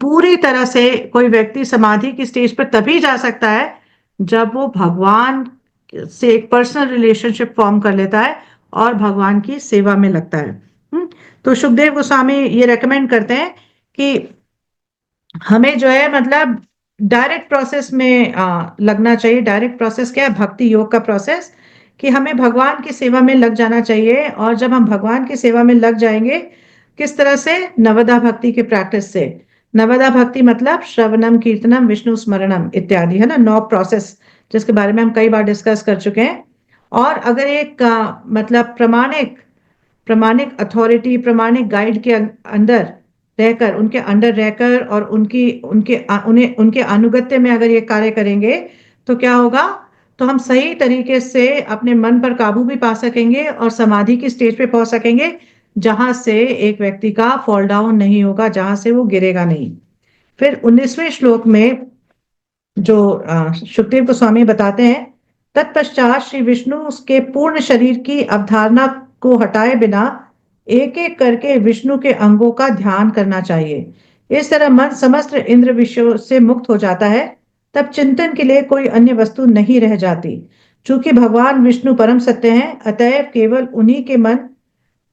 [SPEAKER 1] पूरी तरह से कोई व्यक्ति समाधि की स्टेज पर तभी जा सकता है जब वो भगवान से एक पर्सनल रिलेशनशिप फॉर्म कर लेता है और भगवान की सेवा में लगता है। तो सुखदेव गोस्वामी ये रेकमेंड करते हैं कि हमें जो है मतलब डायरेक्ट प्रोसेस में लगना चाहिए। डायरेक्ट प्रोसेस क्या है? भक्ति योग का प्रोसेस, कि हमें भगवान की सेवा में लग जाना चाहिए। और जब हम भगवान की सेवा में लग जाएंगे, किस तरह से? नवदा भक्ति के प्रैक्टिस से। नवदा भक्ति मतलब श्रवणम कीर्तनम विष्णु स्मरणम इत्यादि, है ना, 9 प्रोसेस, जिसके बारे में हम कई बार डिस्कस कर चुके हैं। और अगर एक मतलब प्रमाणिक प्रमाणिक अथॉरिटी, प्रमाणिक गाइड के अंदर रहकर, उनके अंडर रहकर और उनकी उनके उन्हें उनके अनुगत्य में अगर ये कार्य करेंगे, तो क्या होगा? तो हम सही तरीके से अपने मन पर काबू भी पा सकेंगे और समाधि की स्टेज पे पहुंच सकेंगे, जहां से एक व्यक्ति का फॉल डाउन नहीं होगा, जहां से वो गिरेगा नहीं। फिर 19वें श्लोक में जो सुखदेव गोस्वामी बताते हैं, तत्पश्चात श्री विष्णु उसके पूर्ण शरीर की अवधारणा को हटाए बिना एक एक करके विष्णु के अंगों का ध्यान करना चाहिए। इस तरह मन समस्त इंद्र विषयों से मुक्त हो जाता है। तब चिंतन के लिए कोई अन्य वस्तु नहीं रह जाती। चूंकि भगवान विष्णु परम सत्य हैं, अतएव केवल उन्हीं के मन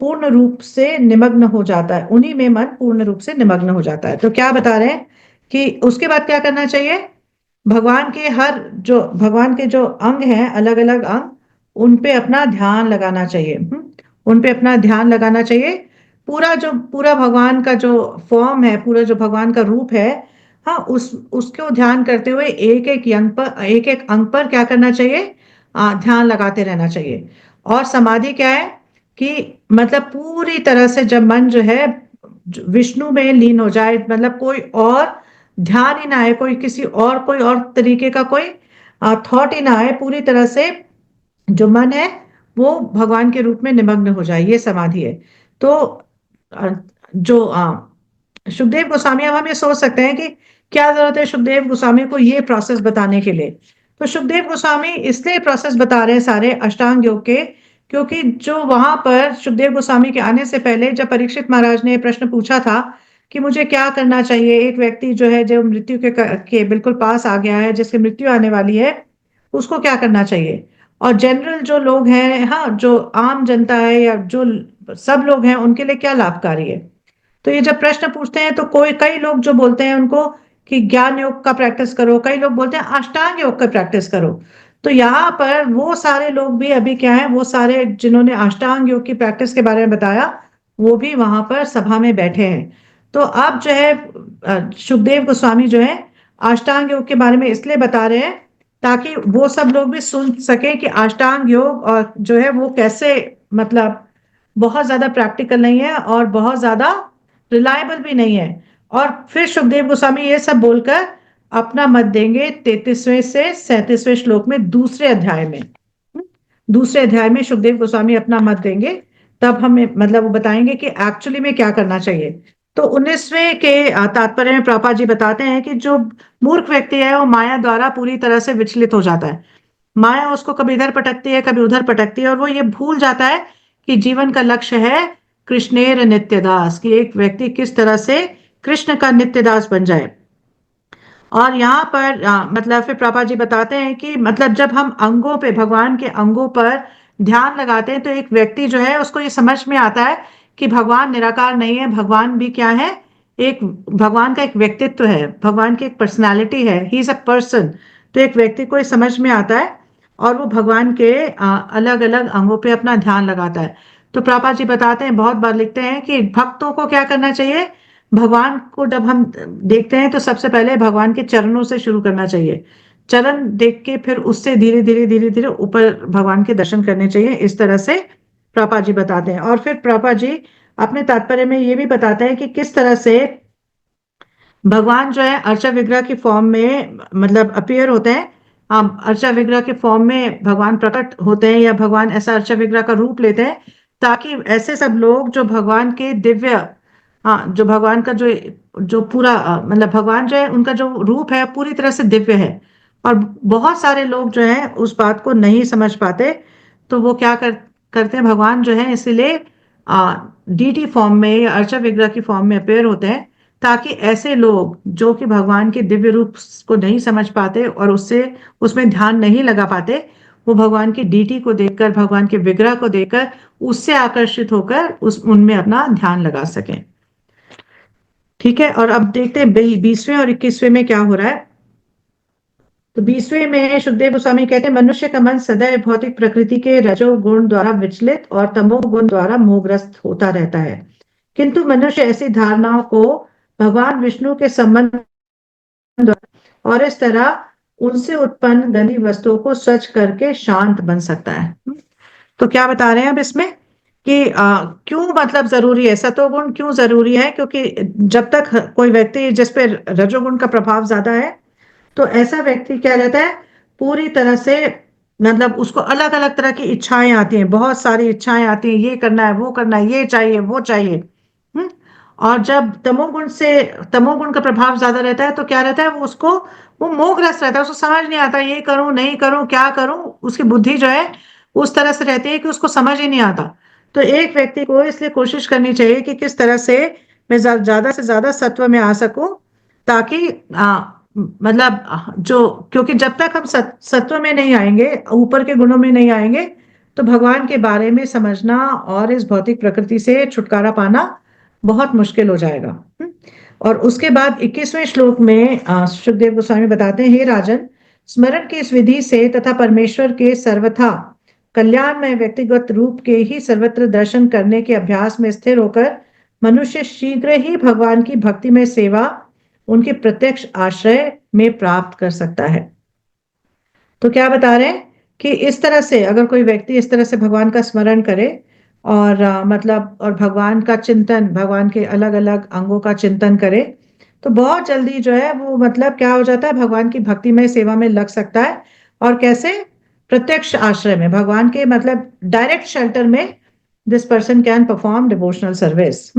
[SPEAKER 1] पूर्ण रूप से निमग्न हो जाता है, उन्हीं में मन पूर्ण रूप से निमग्न हो जाता है। तो क्या बता रहे हैं कि उसके बाद क्या करना चाहिए? भगवान के जो अंग हैं, अलग अलग अंग, उन पे अपना ध्यान लगाना चाहिए। उन पे अपना ध्यान लगाना चाहिए। पूरा भगवान का जो फॉर्म है, पूरा जो भगवान का रूप है, हाँ, उसको ध्यान करते हुए एक एक अंग पर, एक एक अंग पर क्या करना चाहिए? ध्यान लगाते रहना चाहिए। और समाधि क्या है? कि मतलब पूरी तरह से जब मन जो है विष्णु में लीन हो जाए, मतलब कोई और ध्यान ही ना आए, कोई और तरीके का कोई थॉट ही ना आए, पूरी तरह से जो मन है वो भगवान के रूप में निमग्न हो जाए, ये समाधि है। तो अ, जो सुखदेव गोस्वामी, अब हम ये सोच सकते हैं कि क्या जरूरत है सुखदेव गोस्वामी को ये प्रोसेस बताने के लिए? तो सुखदेव गोस्वामी इसलिए प्रोसेस बता रहे हैं सारे अष्टांग योग के, क्योंकि जो वहां पर सुखदेव गोस्वामी के आने से पहले जब परीक्षित महाराज ने प्रश्न पूछा था कि मुझे क्या करना चाहिए, एक व्यक्ति जो है जो मृत्यु के बिल्कुल पास आ गया है, जिसकी मृत्यु आने वाली है, उसको क्या करना चाहिए? और जनरल जो लोग हैं, हाँ, जो आम जनता है या जो सब लोग हैं, उनके लिए क्या लाभकारी है? तो ये जब प्रश्न पूछते हैं तो कई लोग जो बोलते हैं उनको कि ज्ञान योग का प्रैक्टिस करो, कई लोग बोलते हैं अष्टांग योग का प्रैक्टिस करो। तो यहाँ पर वो सारे लोग भी अभी क्या है, वो सारे जिन्होंने अष्टांग योग की प्रैक्टिस के बारे में बताया, वो भी वहां पर सभा में बैठे हैं। तो अब जो है सुखदेव गोस्वामी जो है अष्टांग योग के बारे में इसलिए बता रहे हैं ताकि वो सब लोग भी सुन सके कि अष्टांग योग और जो है वो कैसे, मतलब बहुत ज्यादा प्रैक्टिकल नहीं है और बहुत ज्यादा रिलायबल भी नहीं है। और फिर सुखदेव गोस्वामी ये सब बोलकर अपना मत देंगे 33वें से 37वें श्लोक में, दूसरे अध्याय में सुखदेव गोस्वामी अपना मत देंगे। तब हमें मतलब वो बताएंगे कि एक्चुअली में क्या करना चाहिए। तो 19वें के तात्पर्य में प्रभुपाद जी बताते हैं कि जो मूर्ख व्यक्ति है वो माया द्वारा पूरी तरह से विचलित हो जाता है। माया उसको कभी इधर पटकती है, कभी उधर पटकती है, और वो ये भूल जाता है कि जीवन का लक्ष्य है कृष्णेर नित्यदास, कि एक व्यक्ति किस तरह से कृष्ण का नित्यदास बन जाए। और यहाँ पर मतलब फिर प्रभा जी बताते हैं कि मतलब जब हम अंगों पे, भगवान के अंगों पर ध्यान लगाते हैं, तो एक व्यक्ति जो है उसको ये समझ में आता है कि भगवान निराकार नहीं है, भगवान भी क्या है, एक भगवान का एक व्यक्तित्व है, भगवान की एक पर्सनालिटी है, ही इज अ पर्सन। तो एक व्यक्ति को ये समझ में आता है और वो भगवान के अलग अलग अंगों पे अपना ध्यान लगाता है। तो प्रभा जी बताते हैं, बहुत बार लिखते हैं कि भक्तों को क्या करना चाहिए? भगवान को जब हम देखते हैं तो सबसे पहले भगवान के चरणों से शुरू करना चाहिए। चरण देख के फिर उससे धीरे धीरे ऊपर भगवान के दर्शन करने चाहिए। इस तरह से प्रभा जी बताते हैं। और फिर प्रभा जी अपने तात्पर्य में ये भी बताते हैं कि किस तरह से भगवान जो है अर्चा विग्रह की फॉर्म में मतलब अपीयर होते हैं। अर्चा विग्रह के फॉर्म में भगवान प्रकट होते हैं, या भगवान ऐसा अर्चा विग्रह का रूप लेते हैं, ताकि ऐसे सब लोग जो भगवान के दिव्य, हाँ, जो भगवान का जो जो पूरा मतलब भगवान जो है उनका जो रूप है पूरी तरह से दिव्य है। और बहुत सारे लोग जो है उस बात को नहीं समझ पाते। तो वो क्या करते हैं, भगवान जो है इसीलिए डीटी फॉर्म में या अर्चा विग्रह की फॉर्म में अपेयर होते हैं, ताकि ऐसे लोग जो कि भगवान के दिव्य रूप को नहीं समझ पाते और उससे उसमें ध्यान नहीं लगा पाते, वो भगवान की डीटी को देखकर, भगवान के विग्रह को देखकर उससे आकर्षित होकर उस उनमें अपना ध्यान लगा सकें। ठीक है, और अब देखते हैं 20वें और 21वें में क्या हो रहा है। तो 20वें में सुखदेव गोस्वामी कहते हैं, मनुष्य का मन सदैव भौतिक प्रकृति के रजोगुण द्वारा विचलित और तमोगुण द्वारा मोहग्रस्त होता रहता है, किंतु मनुष्य ऐसी धारणाओं को भगवान विष्णु के संबंध द्वारा और इस तरह उनसे उत्पन्न गंदी वस्तुओं को स्वच्छ करके शांत बन सकता है। तो क्या बता रहे हैं अब इसमें कि क्यों मतलब जरूरी है, सतोगुण क्यों जरूरी है? क्योंकि जब तक कोई व्यक्ति जिस पे रजोगुण का प्रभाव ज्यादा है, तो ऐसा व्यक्ति क्या रहता है, पूरी तरह से मतलब उसको अलग अलग तरह की इच्छाएं आती हैं, बहुत सारी इच्छाएं आती हैं, ये करना है, वो करना है, ये चाहिए, वो चाहिए। हम्म और जब तमोगुण का प्रभाव ज्यादा रहता है, तो क्या रहता है, वो मोहग्रस्त रहता है, उसको समझ नहीं आता ये करूं नहीं करूं क्या करूं। उसकी बुद्धि जो है उस तरह से रहती है कि उसको समझ ही नहीं आता। तो एक व्यक्ति को इसलिए कोशिश करनी चाहिए कि किस तरह से मैं ज्यादा से ज्यादा सत्व में आ सकूं, ताकि मतलब जो, क्योंकि जब तक हम सत्व में नहीं आएंगे, ऊपर के गुणों में नहीं आएंगे, तो भगवान के बारे में समझना और इस भौतिक प्रकृति से छुटकारा पाना बहुत मुश्किल हो जाएगा। और उसके बाद 21वें श्लोक में सुखदेव गोस्वामी बताते हैं, हे राजन, स्मरण की इस विधि से तथा परमेश्वर के सर्वथा कल्याण में व्यक्तिगत रूप के ही सर्वत्र दर्शन करने के अभ्यास में स्थिर होकर मनुष्य शीघ्र ही भगवान की भक्तिमय सेवा उनके प्रत्यक्ष आश्रय में प्राप्त कर सकता है। तो क्या बता रहे हैं कि इस तरह से अगर कोई व्यक्ति इस तरह से भगवान का स्मरण करे और मतलब और भगवान का चिंतन, भगवान के अलग अलग अंगों का चिंतन करे, तो बहुत जल्दी जो है वो मतलब क्या हो जाता है, भगवान की भक्तिमय सेवा में लग सकता है। और कैसे? प्रत्यक्ष आश्रय में, भगवान के मतलब डायरेक्ट शेल्टर में this person can perform devotional service.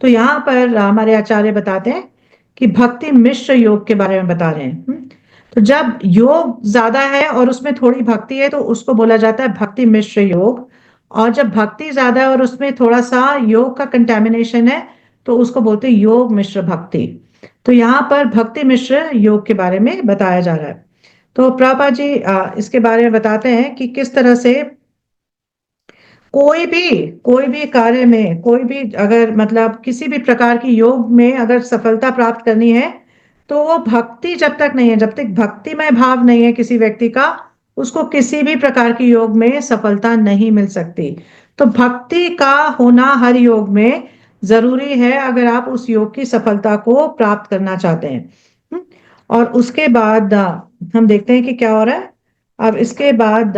[SPEAKER 1] तो यहाँ पर हमारे आचार्य बताते हैं कि भक्ति मिश्र योग के बारे में बता रहे हैं। तो जब योग ज्यादा है और उसमें थोड़ी भक्ति है, तो उसको बोला जाता है भक्ति मिश्र योग। और जब भक्ति ज्यादा है और उसमें थोड़ा सा योग का कंटेमिनेशन है, तो उसको बोलते हैं योग मिश्र भक्ति। तो यहाँ पर भक्ति मिश्र योग के बारे में बताया जा रहा है। तो प्रभुपाद जी इसके बारे में बताते हैं कि किस तरह से कोई भी कार्य में, कोई भी अगर मतलब किसी भी प्रकार की योग में अगर सफलता प्राप्त करनी है, तो वो भक्ति जब तक नहीं है, जब तक भक्तिमय भाव नहीं है किसी व्यक्ति का, उसको किसी भी प्रकार की योग में सफलता नहीं मिल सकती। तो भक्ति का होना हर योग में जरूरी है, अगर आप उस योग की सफलता को प्राप्त करना चाहते हैं। हम्म, और उसके बाद हम देखते हैं कि क्या हो रहा है। अब इसके बाद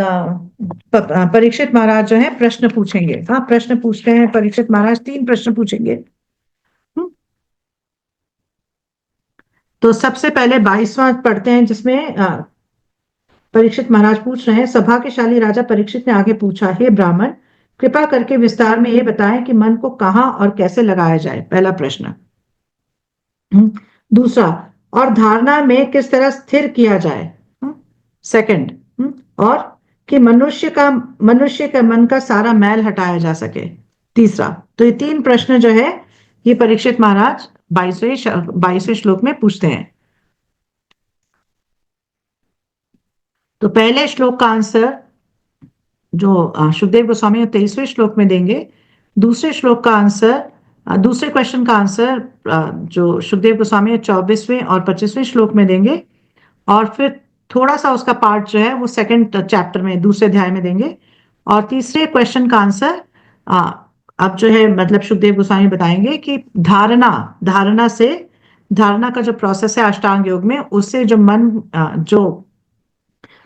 [SPEAKER 1] परीक्षित महाराज जो है प्रश्न पूछेंगे। हाँ, प्रश्न पूछते हैं परीक्षित महाराज, 3 प्रश्न पूछेंगे। हम्म, तो सबसे पहले 22वां पढ़ते हैं, जिसमें परीक्षित महाराज पूछ रहे हैं, सभा के शाली राजा परीक्षित ने आगे पूछा, हे ब्राह्मण, कृपा करके विस्तार में ये बताएं कि मन को कहाँ और कैसे लगाया जाए, पहला प्रश्न। हम्म, दूसरा, और धारणा में किस तरह स्थिर किया जाए, सेकंड। और कि मनुष्य का मन का सारा मैल हटाया जा सके, तीसरा। तो ये 3 प्रश्न जो है, ये परीक्षित महाराज 22वें श्लोक में पूछते हैं। तो पहले श्लोक का आंसर जो सुखदेव गोस्वामी 23वें श्लोक में देंगे, दूसरे श्लोक का आंसर, दूसरे क्वेश्चन का आंसर जो सुखदेव गोस्वामी 24वें और 25वें श्लोक में देंगे। और फिर थोड़ा सा उसका पार्ट जो है वो सेकंड चैप्टर में, दूसरे अध्याय में देंगे। और तीसरे क्वेश्चन का आंसर अब जो है मतलब सुखदेव गोस्वामी बताएंगे कि धारणा का जो प्रोसेस है अष्टांग योग में, उससे जो जो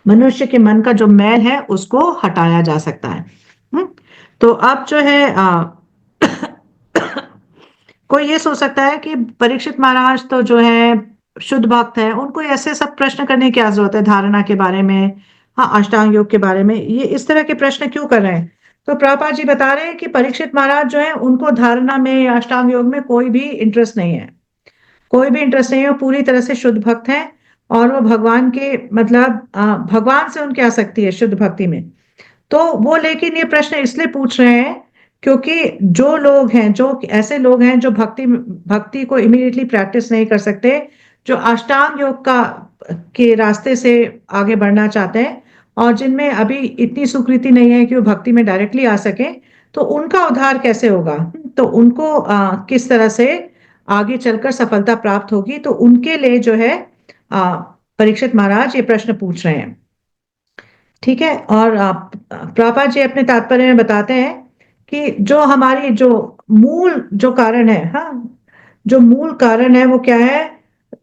[SPEAKER 1] मनुष्य के मन का जो मैल है उसको हटाया जा सकता है। हम्म, तो अब जो है कोई ये सोच सकता है कि परीक्षित महाराज तो जो है शुद्ध भक्त है, उनको ऐसे सब प्रश्न करने की क्या जरूरत है धारणा के बारे में, हाँ अष्टांग योग के बारे में, ये इस तरह के प्रश्न क्यों कर रहे हैं? तो प्रभुपाद जी बता रहे हैं कि परीक्षित महाराज जो है उनको धारणा में या अष्टांग योग में कोई भी इंटरेस्ट नहीं है, कोई भी इंटरेस्ट नहीं है, वो पूरी तरह से शुद्ध भक्त हैं। और वो भगवान के मतलब भगवान से उनकी आसक्ति है शुद्ध भक्ति में। तो वो लेकिन ये प्रश्न इसलिए पूछ रहे हैं क्योंकि जो लोग हैं, जो ऐसे लोग हैं जो भक्ति भक्ति को इमीडिएटली प्रैक्टिस नहीं कर सकते, जो अष्टांग योग का के रास्ते से आगे बढ़ना चाहते हैं और जिनमें अभी इतनी सुकृति नहीं है कि वो भक्ति में डायरेक्टली आ सके, तो उनका उद्धार कैसे होगा? तो उनको किस तरह से आगे चलकर सफलता प्राप्त होगी, तो उनके लिए जो है आ, परीक्षित महाराज ये प्रश्न पूछ रहे हैं। ठीक है। और प्रभुपाद जी अपने तात्पर्य में बताते हैं कि जो हमारी जो मूल जो कारण है, हाँ, जो मूल कारण है वो क्या है?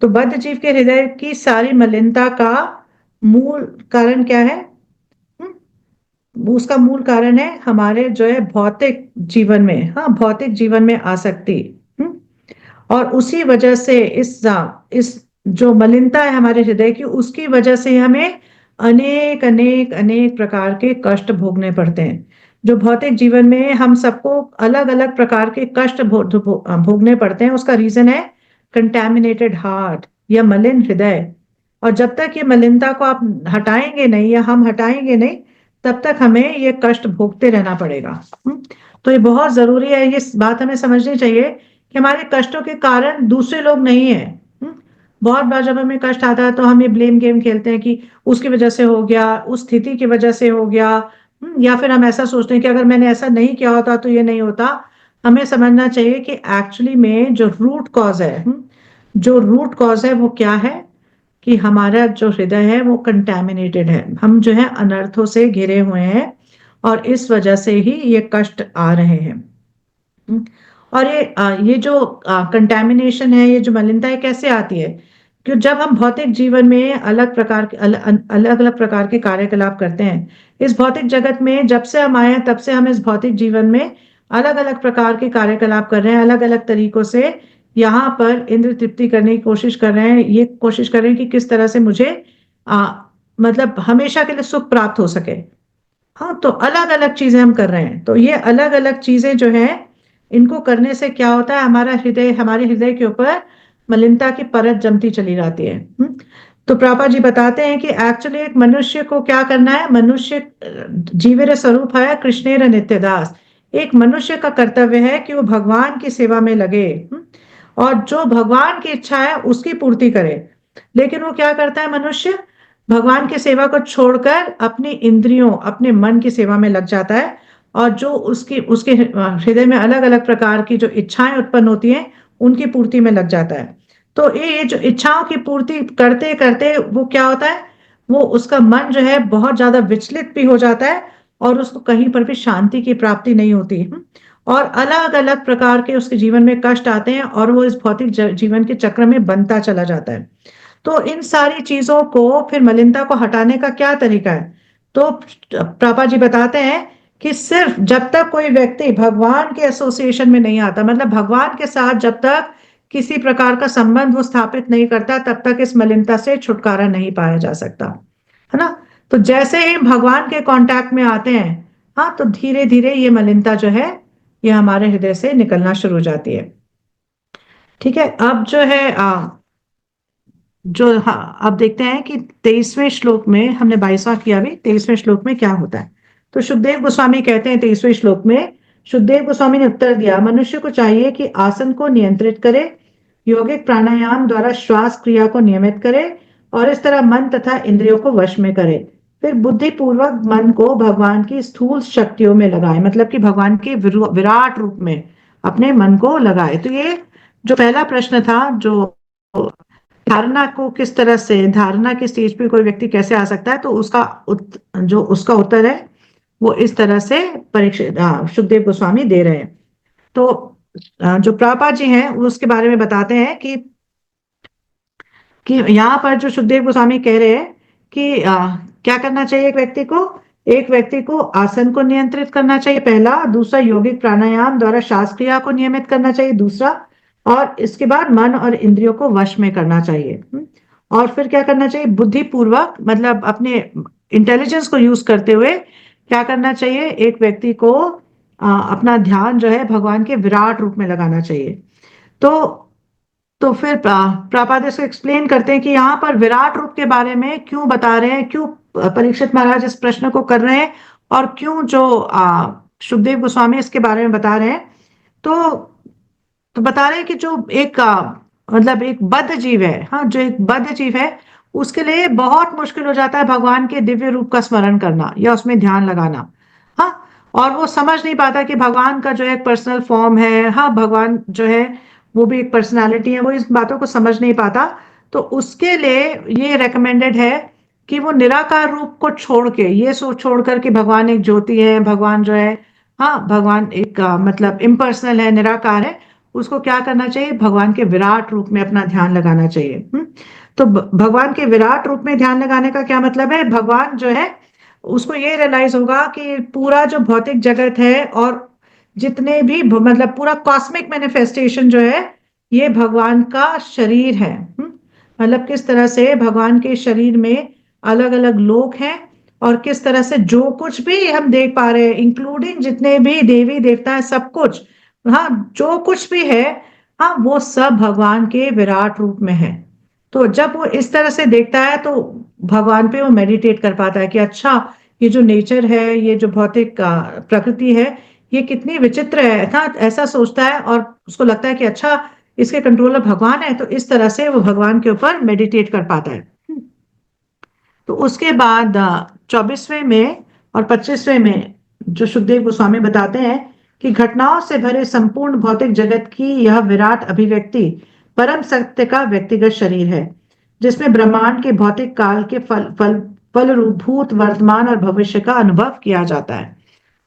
[SPEAKER 1] तो बद्ध जीव के हृदय की सारी मलिनता का मूल कारण क्या है? उसका मूल कारण है हमारे जो है भौतिक जीवन में, हाँ, भौतिक जीवन में आसक्ति। हम्म, और उसी वजह से इस जो मलिनता है हमारे हृदय की, उसकी वजह से हमें अनेक अनेक अनेक प्रकार के कष्ट भोगने पड़ते हैं। जो भौतिक जीवन में हम सबको अलग अलग प्रकार के कष्ट भोगने पड़ते हैं, उसका रीजन है कंटैमिनेटेड हार्ट या मलिन हृदय। और जब तक ये मलिनता को आप हटाएंगे नहीं या हम हटाएंगे नहीं, तब तक हमें ये कष्ट भोगते रहना पड़ेगा। तो ये बहुत जरूरी है, ये बात हमें समझनी चाहिए कि हमारे कष्टों के कारण दूसरे लोग नहीं है। हम्म? बहुत बार जब हमें कष्ट आता है तो हम ये ब्लेम गेम खेलते हैं कि उसकी वजह से हो गया, उस स्थिति की वजह से हो गया। या फिर हम ऐसा सोचते हैं कि अगर मैंने ऐसा नहीं किया होता तो ये नहीं होता। हमें समझना चाहिए कि एक्चुअली में जो रूट कॉज है, जो रूट कॉज है वो क्या है? कि हमारा जो हृदय है वो कंटैमिनेटेड है, हम जो है अनर्थों से घिरे हुए हैं और इस वजह से ही ये कष्ट आ रहे हैं। हम्म, और ये जो कंटेमिनेशन है, ये जो मलिनता है, कैसे आती है? कि जब हम भौतिक जीवन में अलग प्रकार के अलग अलग प्रकार के कार्यकलाप करते हैं, इस भौतिक जगत में जब से हम आए हैं तब से हम इस भौतिक जीवन में अलग अलग प्रकार के कार्यकलाप कर रहे हैं, अलग अलग तरीकों से यहाँ पर इंद्र तृप्ति करने की कोशिश कर रहे हैं। ये कोशिश कर रहे हैं कि किस तरह से मुझे आ, मतलब हमेशा के लिए सुख प्राप्त हो सके। हाँ, तो अलग अलग चीजें हम कर रहे हैं। तो ये अलग अलग चीजें जो है, इनको करने से क्या होता है? हमारा हृदय, हमारे हृदय के ऊपर मलिनता की परत जमती चली जाती है। तो प्रभा जी बताते हैं कि एक्चुअली एक मनुष्य को क्या करना है? मनुष्य जीवेर स्वरूप है कृष्णेर नित्यदास। एक मनुष्य का कर्तव्य है कि वो भगवान की सेवा में लगे, और जो भगवान की इच्छा है उसकी पूर्ति करे। लेकिन वो क्या करता है मनुष्य? भगवान की सेवा को छोड़कर अपनी इंद्रियों, अपने मन की सेवा में लग जाता है, और जो उसकी उसके हृदय में अलग अलग प्रकार की जो इच्छाएं उत्पन्न होती हैं, उनकी पूर्ति में लग जाता है। तो ये जो इच्छाओं की पूर्ति करते करते वो क्या होता है? वो उसका मन जो है बहुत ज्यादा विचलित भी हो जाता है और उसको कहीं पर भी शांति की प्राप्ति नहीं होती। और अलग अलग प्रकार के उसके जीवन में कष्ट आते हैं और वो इस भौतिक जीवन के चक्र में बनता चला जाता है। तो इन सारी चीजों को, फिर मलिनता को हटाने का क्या तरीका है? तो पापा जी बताते हैं कि सिर्फ जब तक कोई व्यक्ति भगवान के एसोसिएशन में नहीं आता, मतलब भगवान के साथ जब तक किसी प्रकार का संबंध वो स्थापित नहीं करता, तब तक इस मलिनता से छुटकारा नहीं पाया जा सकता, है ना? तो जैसे ही भगवान के कांटेक्ट में आते हैं, हाँ, तो धीरे धीरे ये मलिनता जो है ये हमारे हृदय से निकलना शुरू हो जाती है। ठीक है। अब जो है जो, हाँ, अब देखते हैं कि 23वें श्लोक में, हमने 22वां किया अभी, 23वें श्लोक में क्या होता है? तो सुखदेव गोस्वामी कहते हैं 23वें श्लोक में, सुखदेव गोस्वामी ने उत्तर दिया, मनुष्य को चाहिए कि आसन को नियंत्रित करे, यौगिक प्राणायाम द्वारा श्वास क्रिया को नियमित करे और इस तरह मन तथा इंद्रियों को वश में करे। फिर बुद्धि पूर्वक मन को भगवान की स्थूल शक्तियों में लगाए, मतलब कि भगवान के विराट रूप में अपने मन को लगाए। तो ये जो पहला प्रश्न था, जो धारणा को किस तरह से, धारणा के स्टेज पे कोई व्यक्ति कैसे आ सकता है, तो उसका जो उसका उत्तर है वो इस तरह से परीक्षित सुखदेव गोस्वामी दे रहे हैं। तो जो प्रभुपाद जी हैं वो उसके बारे में बताते हैं कि यहाँ पर जो सुखदेव गोस्वामी कह रहे हैं कि क्या करना चाहिए एक व्यक्ति को? एक व्यक्ति को आसन को नियंत्रित करना चाहिए, पहला। दूसरा, यौगिक प्राणायाम द्वारा श्वास क्रिया को नियमित करना चाहिए, दूसरा। और इसके बाद मन और इंद्रियों को वश में करना चाहिए। और फिर क्या करना चाहिए? बुद्धिपूर्वक, मतलब अपने इंटेलिजेंस को यूज करते हुए क्या करना चाहिए? एक व्यक्ति को अपना ध्यान जो है भगवान के विराट रूप में लगाना चाहिए। तो फिर प्रभुपाद इसको एक्सप्लेन करते हैं कि यहाँ पर विराट रूप के बारे में क्यों बता रहे हैं, क्यों परीक्षित महाराज इस प्रश्न को कर रहे हैं, और क्यों जो सुखदेव गोस्वामी इसके बारे में बता रहे हैं। तो तो बता रहे हैं कि जो एक मतलब एक बद्ध जीव है, हाँ, जो एक बद्ध जीव है, उसके लिए बहुत मुश्किल हो जाता है भगवान के दिव्य रूप का स्मरण करना या उसमें ध्यान लगाना। हाँ, और वो समझ नहीं पाता कि भगवान का जो एक पर्सनल फॉर्म है, हाँ, भगवान जो है वो भी एक पर्सनालिटी है, वो इस बातों को समझ नहीं पाता। तो उसके लिए ये रेकमेंडेड है कि वो निराकार रूप को छोड़ के, ये सोच छोड़ कर कि भगवान एक ज्योति है, भगवान जो है, हाँ, भगवान एक मतलब इम्पर्सनल है, निराकार है, उसको क्या करना चाहिए, भगवान के विराट रूप में अपना ध्यान लगाना चाहिए। तो भगवान के विराट रूप में ध्यान लगाने का क्या मतलब है, भगवान जो है उसको ये रियलाइज होगा कि पूरा जो भौतिक जगत है और जितने भी मतलब पूरा कॉस्मिक मैनिफेस्टेशन जो है, ये भगवान का शरीर है। मतलब किस तरह से भगवान के शरीर में अलग अलग लोक हैं, और किस तरह से जो कुछ भी हम देख पा रहे हैं, इंक्लूडिंग जितने भी देवी देवता हैं, सब कुछ, हाँ, जो कुछ भी है, हाँ, वो सब भगवान के विराट रूप में है। तो जब वो इस तरह से देखता है तो भगवान पे वो मेडिटेट कर पाता है कि अच्छा, ये जो नेचर है, ये जो भौतिक प्रकृति है, ये कितनी विचित्र है, था ऐसा सोचता है, और उसको लगता है कि अच्छा, इसके कंट्रोलर भगवान है। तो इस तरह से वो भगवान के ऊपर मेडिटेट कर पाता है। तो उसके बाद 24वें में और 25वें में जो सुखदेव गोस्वामी बताते हैं कि घटनाओं से भरे संपूर्ण भौतिक जगत की यह विराट अभिव्यक्ति परम सत्य का व्यक्तिगत शरीर है, जिसमें ब्रह्मांड के भौतिक काल के फल रूप भूत, वर्तमान और भविष्य का अनुभव किया जाता है।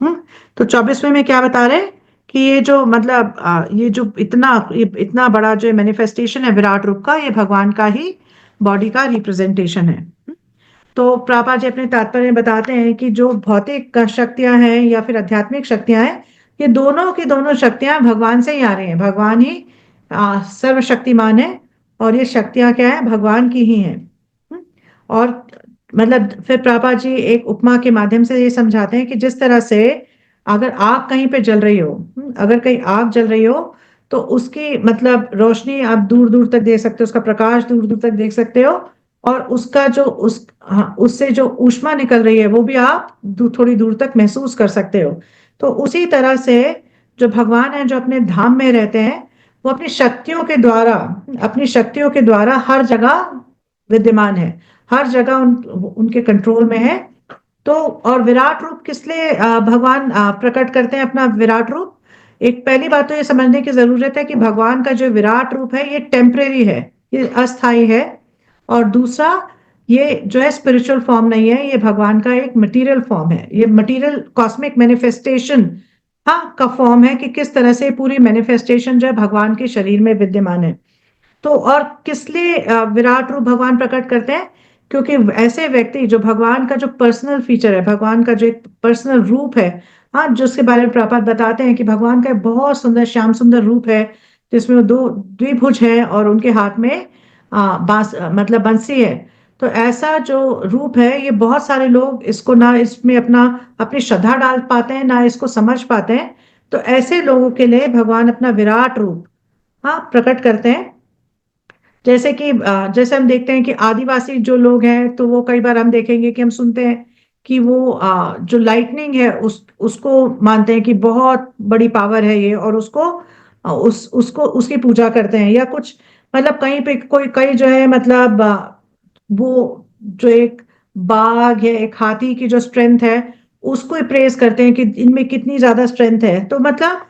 [SPEAKER 1] हम्म तो 24वें में क्या बता रहे हैं कि ये जो मतलब ये जो इतना बड़ा जो मैनिफेस्टेशन है विराट रूप का, ये भगवान का ही बॉडी का रिप्रेजेंटेशन है। तो प्रभा जी अपने तात्पर्य में बताते हैं कि जो भौतिक शक्तियां हैं या फिर आध्यात्मिक शक्तियां हैं, ये दोनों की दोनों शक्तियां भगवान से ही आ रही हैं। भगवान ही सर्वशक्तिमान है, और ये शक्तियां क्या है, भगवान की ही हैं। और मतलब फिर प्रभा जी एक उपमा के माध्यम से ये समझाते हैं कि जिस तरह से अगर आग कहीं पे जल रही हो, अगर कहीं आग जल रही हो, तो उसकी मतलब रोशनी आप दूर दूर तक देख सकते हो, उसका प्रकाश दूर दूर तक देख सकते हो, और उसका जो हाँ, उससे जो ऊष्मा निकल रही है वो भी आप थोड़ी दूर तक महसूस कर सकते हो। तो उसी तरह से जो भगवान है, जो अपने धाम में रहते हैं, वो अपनी शक्तियों के द्वारा, हर जगह विद्यमान है, हर जगह उनके कंट्रोल में है। तो और विराट रूप किस लिए भगवान प्रकट करते हैं अपना विराट रूप। एक पहली बात तो ये समझने की जरूरत है कि भगवान का जो विराट रूप है, ये टेम्परेरी है, ये अस्थाई है। और दूसरा, ये जो है स्पिरिचुअल फॉर्म नहीं है, ये भगवान का एक मटेरियल फॉर्म है, ये मटेरियल कॉस्मिक मैनिफेस्टेशन, हाँ, का फॉर्म है कि किस तरह से पूरी मैनिफेस्टेशन जो है भगवान के शरीर में विद्यमान है। तो और किस लिए विराट रूप भगवान प्रकट करते हैं, क्योंकि ऐसे व्यक्ति जो भगवान का जो पर्सनल फीचर है, भगवान का जो एक पर्सनल रूप है, हाँ, जिसके बारे में प्रपात बताते हैं कि भगवान का एक बहुत सुंदर श्याम सुंदर रूप है, जिसमें वो दो द्विभुज है और उनके हाथ में मतलब बंसी है। तो ऐसा जो रूप है, ये बहुत सारे लोग इसको ना इसमें अपनी श्रद्धा डाल पाते हैं, ना इसको समझ पाते हैं। तो ऐसे लोगों के लिए भगवान अपना विराट रूप, हाँ, प्रकट करते हैं। जैसे कि जैसे हम देखते हैं कि आदिवासी जो लोग हैं, तो वो कई बार हम देखेंगे कि हम सुनते हैं कि वो जो लाइटनिंग है उसको मानते हैं कि बहुत बड़ी पावर है ये, और उसको उसको उसकी पूजा करते हैं, या कुछ मतलब कहीं पे कोई कई जो है मतलब वो जो एक बाघ या एक हाथी की जो स्ट्रेंथ है, उसको ही प्रेज करते हैं कि इनमें कितनी ज्यादा स्ट्रेंथ है। तो मतलब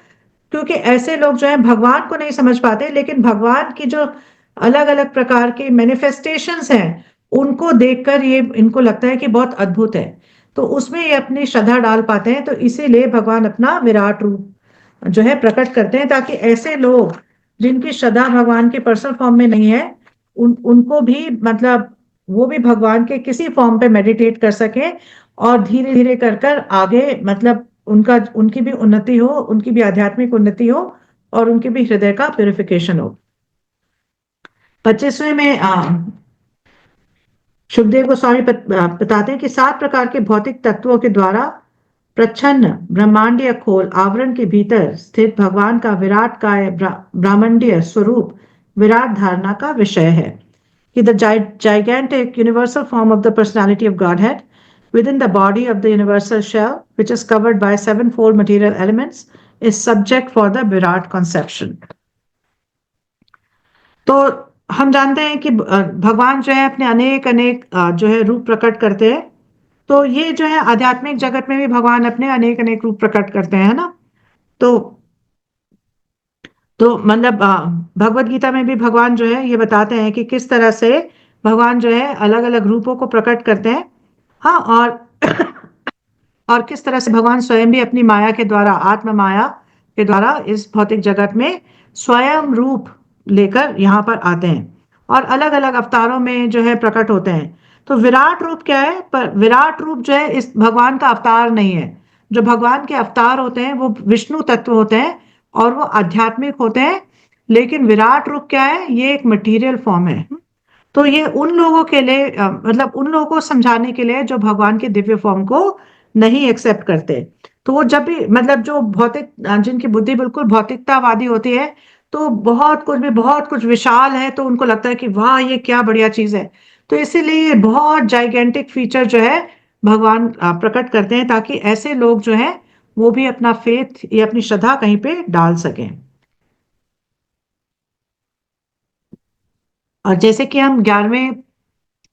[SPEAKER 1] क्योंकि ऐसे लोग जो है भगवान को नहीं समझ पाते, लेकिन भगवान की जो अलग अलग प्रकार के मैनिफेस्टेशंस हैं, उनको देखकर ये इनको लगता है कि बहुत अद्भुत है। तो उसमें ये अपनी श्रद्धा डाल पाते हैं, तो इसीलिए भगवान अपना विराट रूप जो है प्रकट करते हैं, ताकि ऐसे लोग जिनकी श्रद्धा भगवान के पर्सनल फॉर्म में नहीं है, उनको भी मतलब वो भी भगवान के किसी फॉर्म पे मेडिटेट कर सके, और धीरे धीरे कर कर आगे मतलब उनकी भी उन्नति हो, उनकी भी आध्यात्मिक उन्नति हो, और उनके भी हृदय का प्यूरिफिकेशन हो। 25वें में सुखदेव गोस्वामी बताते हैं कि 7 प्रकार के भौतिक तत्वों के द्वारा प्रच्छन्न ब्रह्मांडीय खोल आवरण के भीतर स्थित भगवान का विराट काय ब्रह्मांडीय स्वरूप विराट धारणा का विषय है कि the gigantic universal form of the personality of Godhead within the body of the universal shell, which is covered by sevenfold material elements, is subject for the Virat conception. तो हम जानते हैं कि भगवान जो है अपने अनेक अनेक जो है रूप प्रकट करते हैं। तो ये जो है आध्यात्मिक जगत में भी भगवान अपने अनेक अनेक रूप प्रकट करते हैं, है ना? तो मतलब भगवत गीता में भी भगवान जो है ये बताते हैं कि किस तरह से भगवान जो है अलग अलग रूपों को प्रकट करते हैं। हाँ, और और किस तरह से भगवान स्वयं भी अपनी माया के द्वारा, आत्म माया के द्वारा इस भौतिक जगत में स्वयं रूप लेकर यहाँ पर आते हैं और अलग अलग अवतारों में जो है प्रकट होते हैं। तो विराट रूप क्या है? पर विराट रूप जो है इस भगवान का अवतार नहीं है। जो भगवान के अवतार होते हैं वो विष्णु तत्व होते हैं और वो आध्यात्मिक होते हैं। लेकिन विराट रूप क्या है? ये एक मटीरियल फॉर्म है। तो ये उन लोगों के लिए मतलब उन लोगों को समझाने के लिए जो भगवान के दिव्य फॉर्म को नहीं एक्सेप्ट करते। तो वो जब भी मतलब जो भौतिक जिनकी बुद्धि बिल्कुल भौतिकतावादी होती है, तो बहुत कुछ विशाल है तो उनको लगता है कि वाह ये क्या बढ़िया चीज है। तो इसीलिए ये बहुत जाइगेंटिक फीचर जो है भगवान प्रकट करते हैं ताकि ऐसे लोग जो है वो भी अपना फेथ या अपनी श्रद्धा कहीं पे डाल सकें। और जैसे कि हम 11वें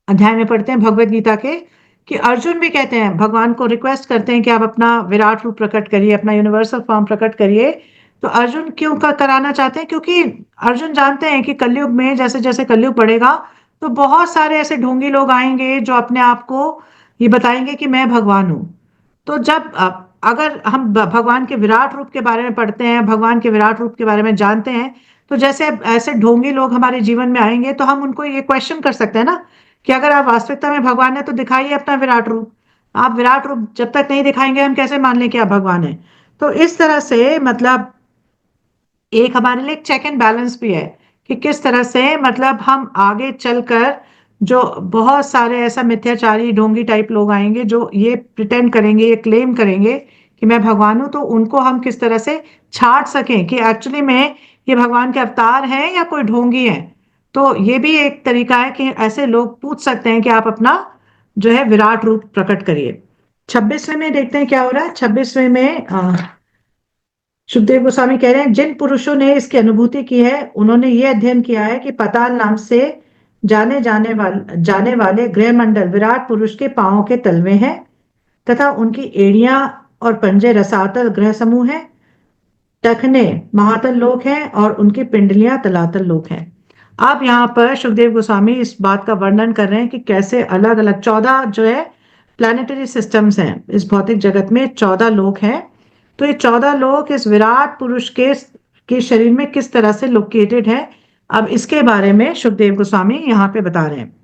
[SPEAKER 1] अध्याय में पढ़ते हैं भगवत गीता के कि अर्जुन भी कहते हैं, भगवान को रिक्वेस्ट करते हैं कि आप अपना विराट रूप प्रकट करिए, अपना यूनिवर्सल फॉर्म प्रकट करिए। तो अर्जुन क्यों कराना चाहते हैं? क्योंकि अर्जुन जानते हैं कि कलयुग में जैसे जैसे कलयुग बढ़ेगा तो बहुत सारे ऐसे ढोंगी लोग आएंगे जो अपने आप को ये बताएंगे कि मैं भगवान हूं। तो जब अगर हम भगवान के विराट रूप के बारे में पढ़ते हैं, भगवान के विराट रूप के बारे में जानते हैं, तो जैसे ऐसे ढोंगी लोग हमारे जीवन में आएंगे तो हम उनको ये क्वेश्चन कर सकते हैं ना कि अगर आप वास्तविकता में भगवान है तो दिखाइए अपना विराट रूप। आप विराट रूप जब तक नहीं दिखाएंगे हम कैसे मान लें कि आप भगवान हैं? तो इस तरह से मतलब एक हमारे लिए चेक एंड बैलेंस भी है कि किस तरह से मतलब हम आगे चलकर जो बहुत सारे ऐसा मिथ्याचारी ढोंगी टाइप लोग आएंगे जो ये प्रिटेंड करेंगे, ये क्लेम करेंगे कि मैं भगवान हूं, तो उनको हम किस तरह से छाट सकें कि एक्चुअली में ये भगवान के अवतार हैं या कोई ढोंगी है। तो ये भी एक तरीका है कि ऐसे लोग पूछ सकते हैं कि आप अपना जो है विराट रूप प्रकट करिए। 26वें में देखते हैं क्या हो रहा है। 26वें में सुखदेव गोस्वामी कह रहे हैं, जिन पुरुषों ने इसकी अनुभूति की है उन्होंने ये अध्ययन किया है कि पाताल नाम से जाने वाले ग्रह मंडल विराट पुरुष के पांवों के तलवे हैं तथा उनकी एड़ियां और पंजे रसातल ग्रह समूह हैं। टखने महातल लोक हैं और उनकी पिंडलियां तलातल लोक हैं। अब यहाँ पर सुखदेव गोस्वामी इस बात का वर्णन कर रहे हैं कि कैसे अलग अलग 14 जो है प्लानिटरी सिस्टम्स हैं इस भौतिक जगत में, 14 लोक हैं। तो ये 14 लोक इस विराट पुरुष के शरीर में किस तरह से लोकेटेड है, अब इसके बारे में सुखदेव गोस्वामी यहाँ पे बता रहे हैं।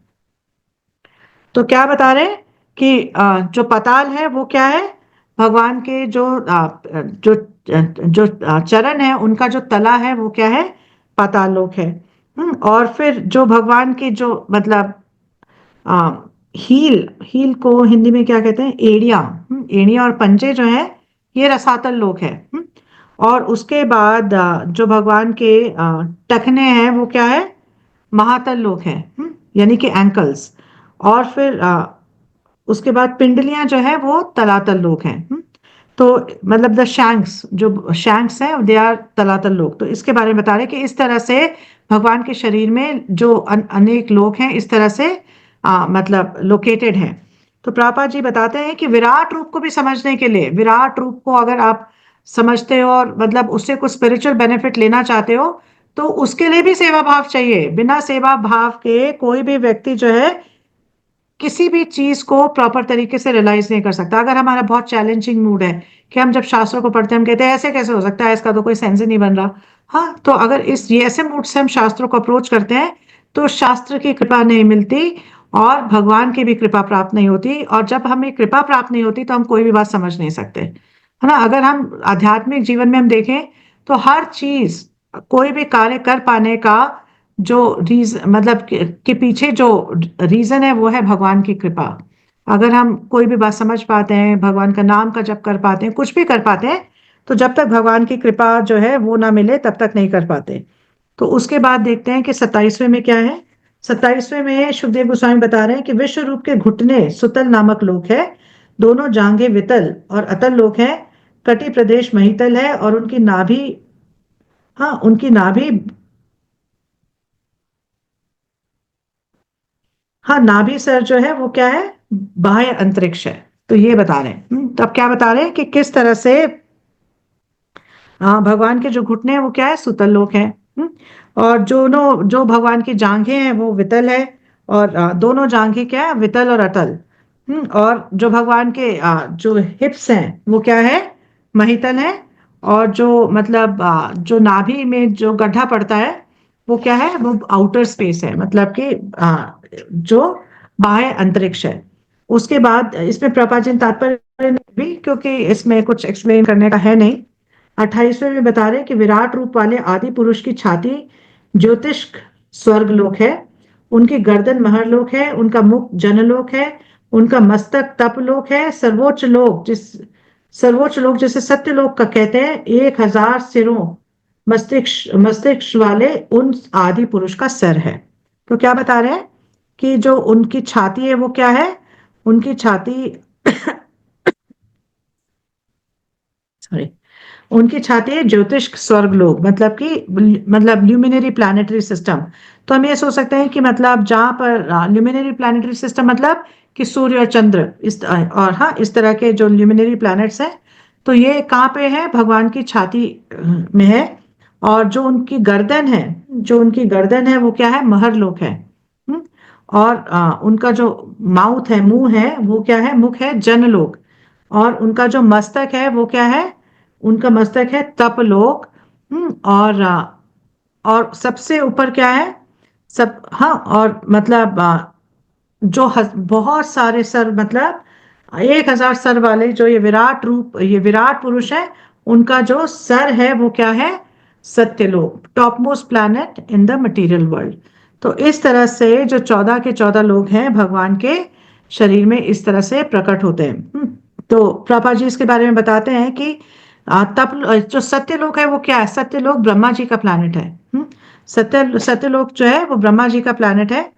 [SPEAKER 1] तो क्या बता रहे हैं कि जो पताल है वो क्या है? भगवान के जो जो चरण है उनका जो तला है वो क्या है? पाताल लोक है। और फिर जो भगवान की जो मतलब आ, हील को हिंदी में क्या कहते हैं? एड़िया। एड़िया और पंजे जो है ये रसातल लोक है। और उसके बाद जो भगवान के टखने हैं वो क्या है? महातल लोक है, यानी कि एंकल्स। और फिर उसके बाद पिंडलियां जो है वो तलातल लोक हैं। तो मतलब द शैंक्स, जो शैंक्स हैं दे आर तलातल लोक। तो इसके बारे में बता रहे हैं कि इस तरह से भगवान के शरीर में जो अनेक लोक हैं इस तरह से मतलब लोकेटेड हैं। तो प्रभुपाद जी बताते हैं कि विराट रूप को भी समझने के लिए, विराट रूप को अगर आप समझते हो और मतलब उससे कुछ स्पिरिचुअल बेनिफिट लेना चाहते हो तो उसके लिए भी सेवा भाव चाहिए। बिना सेवा भाव के कोई भी व्यक्ति जो है किसी भी चीज को प्रॉपर तरीके से रियलाइज नहीं कर सकता। अगर हमारा बहुत चैलेंजिंग मूड है कि हम जब शास्त्रों को पढ़ते हैं हम कहते हैं ऐसे कैसे हो सकता है, इसका तो कोई सेंस ही नहीं बन रहा। हाँ, तो अगर इस ये ऐसे मूड से हम शास्त्रों को अप्रोच करते हैं तो शास्त्र की कृपा नहीं मिलती और भगवान की भी कृपा प्राप्त नहीं होती। और जब हमें कृपा प्राप्त नहीं होती तो हम कोई भी बात समझ नहीं सकते, है ना? अगर हम आध्यात्मिक जीवन में हम देखें तो हर चीज, कोई भी कार्य कर पाने का जो मतलब के पीछे जो रीजन है वो है भगवान की कृपा। अगर हम कोई भी बात समझ पाते हैं, भगवान का नाम का जप कर पाते हैं, कुछ भी कर पाते हैं, तो जब तक भगवान की कृपा जो है वो ना मिले तब तक नहीं कर पाते। तो उसके बाद देखते हैं कि 27वें में क्या है। 27वें में सुखदेव गोस्वामी बता रहे हैं कि विश्व रूप के घुटने सुतल नामक लोक है, दोनों जांघें वितल और अतल लोक है, कटी प्रदेश महितल है और उनकी नाभि, हाँ उनकी नाभि, हाँ नाभि सर जो है वो क्या है, बाह्य अंतरिक्ष है। तो ये बता रहे हैं। तो अब क्या बता रहे हैं कि किस तरह से हाँ भगवान के जो घुटने हैं वो क्या है, सुतल लोक है। और जो भगवान की जांघें हैं वो वितल है, और दोनों जांघें क्या है, वितल और अतल। और जो भगवान के जो हिप्स हैं वो क्या है, महितल है। और जो मतलब जो नाभि में जो गड्ढा पड़ता है वो क्या है, वो आउटर स्पेस है, मतलब कि जो बाह्य अंतरिक्ष है। उसके बाद इसमें प्रपाचन तात्पर्य भी, क्योंकि इसमें कुछ एक्सप्लेन करने का है नहीं। 28वें में बता रहे हैं कि विराट रूप वाले आदि पुरुष की छाती ज्योतिष्क स्वर्ग लोक है, उनकी गर्दन महरलोक है, उनका मुख जनलोक है, उनका मस्तक तपलोक है, सर्वोच्च लोक जिसे सत्यलोक का कहते हैं, 1000 सिरों मस्तिष्क वाले उन आदि पुरुष का सर है। तो क्या बता रहे हैं कि जो उनकी छाती है वो क्या है, उनकी छाती सॉरी, उनकी छाती है ज्योतिष स्वर्ग लोक, मतलब कि मतलब ल्यूमिनरी प्लैनेटरी सिस्टम। तो हम ये सोच सकते हैं कि मतलब जहां पर ल्यूमिनरी प्लैनेटरी सिस्टम मतलब कि सूर्य और चंद्र, और हाँ इस तरह के जो ल्यूमिनरी प्लैनेट्स हैं, तो ये कहाँ पे है, भगवान की छाती में है। और जो उनकी गर्दन है वो क्या है, महर लोक है। हम्म, और उनका जो माउथ है, मुंह है, वो क्या है, मुख है जनलोक। और उनका जो मस्तक है वो क्या है, उनका मस्तक है तपलोक। और सबसे ऊपर क्या है, सब हाँ, और मतलब बहुत सारे सर, मतलब 1000 सर वाले जो ये विराट पुरुष है, उनका जो सर है वो क्या है, Satyalok, top most planet in the material world. तो इस तरह से जो 14 के 14 लोग हैं भगवान के शरीर में, इस तरह से प्रकट होते हैं। तो प्रभा जी इसके बारे में बताते हैं कि तप जो सत्यलोक है वो क्या है, सत्यलोक ब्रह्मा जी का प्लैनेट है। सत्यलोक जो है वो ब्रह्मा जी का प्लैनेट है।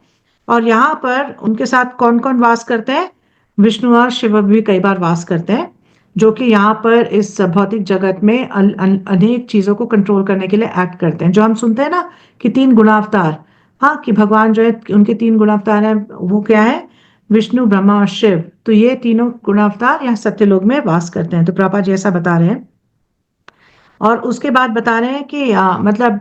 [SPEAKER 1] और यहाँ पर उनके साथ कौन कौन वास करते हैं, विष्णु और शिव भी कई बार वास करते हैं, जो कि यहाँ पर इस भौतिक जगत में अनेक चीजों को कंट्रोल करने के लिए एक्ट करते हैं। जो हम सुनते हैं ना कि 3 गुणावतार, हाँ कि भगवान जो है उनके 3 गुणावतार हैं, वो क्या है, विष्णु ब्रह्मा और शिव। तो ये तीनों गुणावतार यहाँ सत्यलोक में वास करते हैं। तो प्रभा जी ऐसा बता रहे हैं। और उसके बाद बता रहे हैं कि मतलब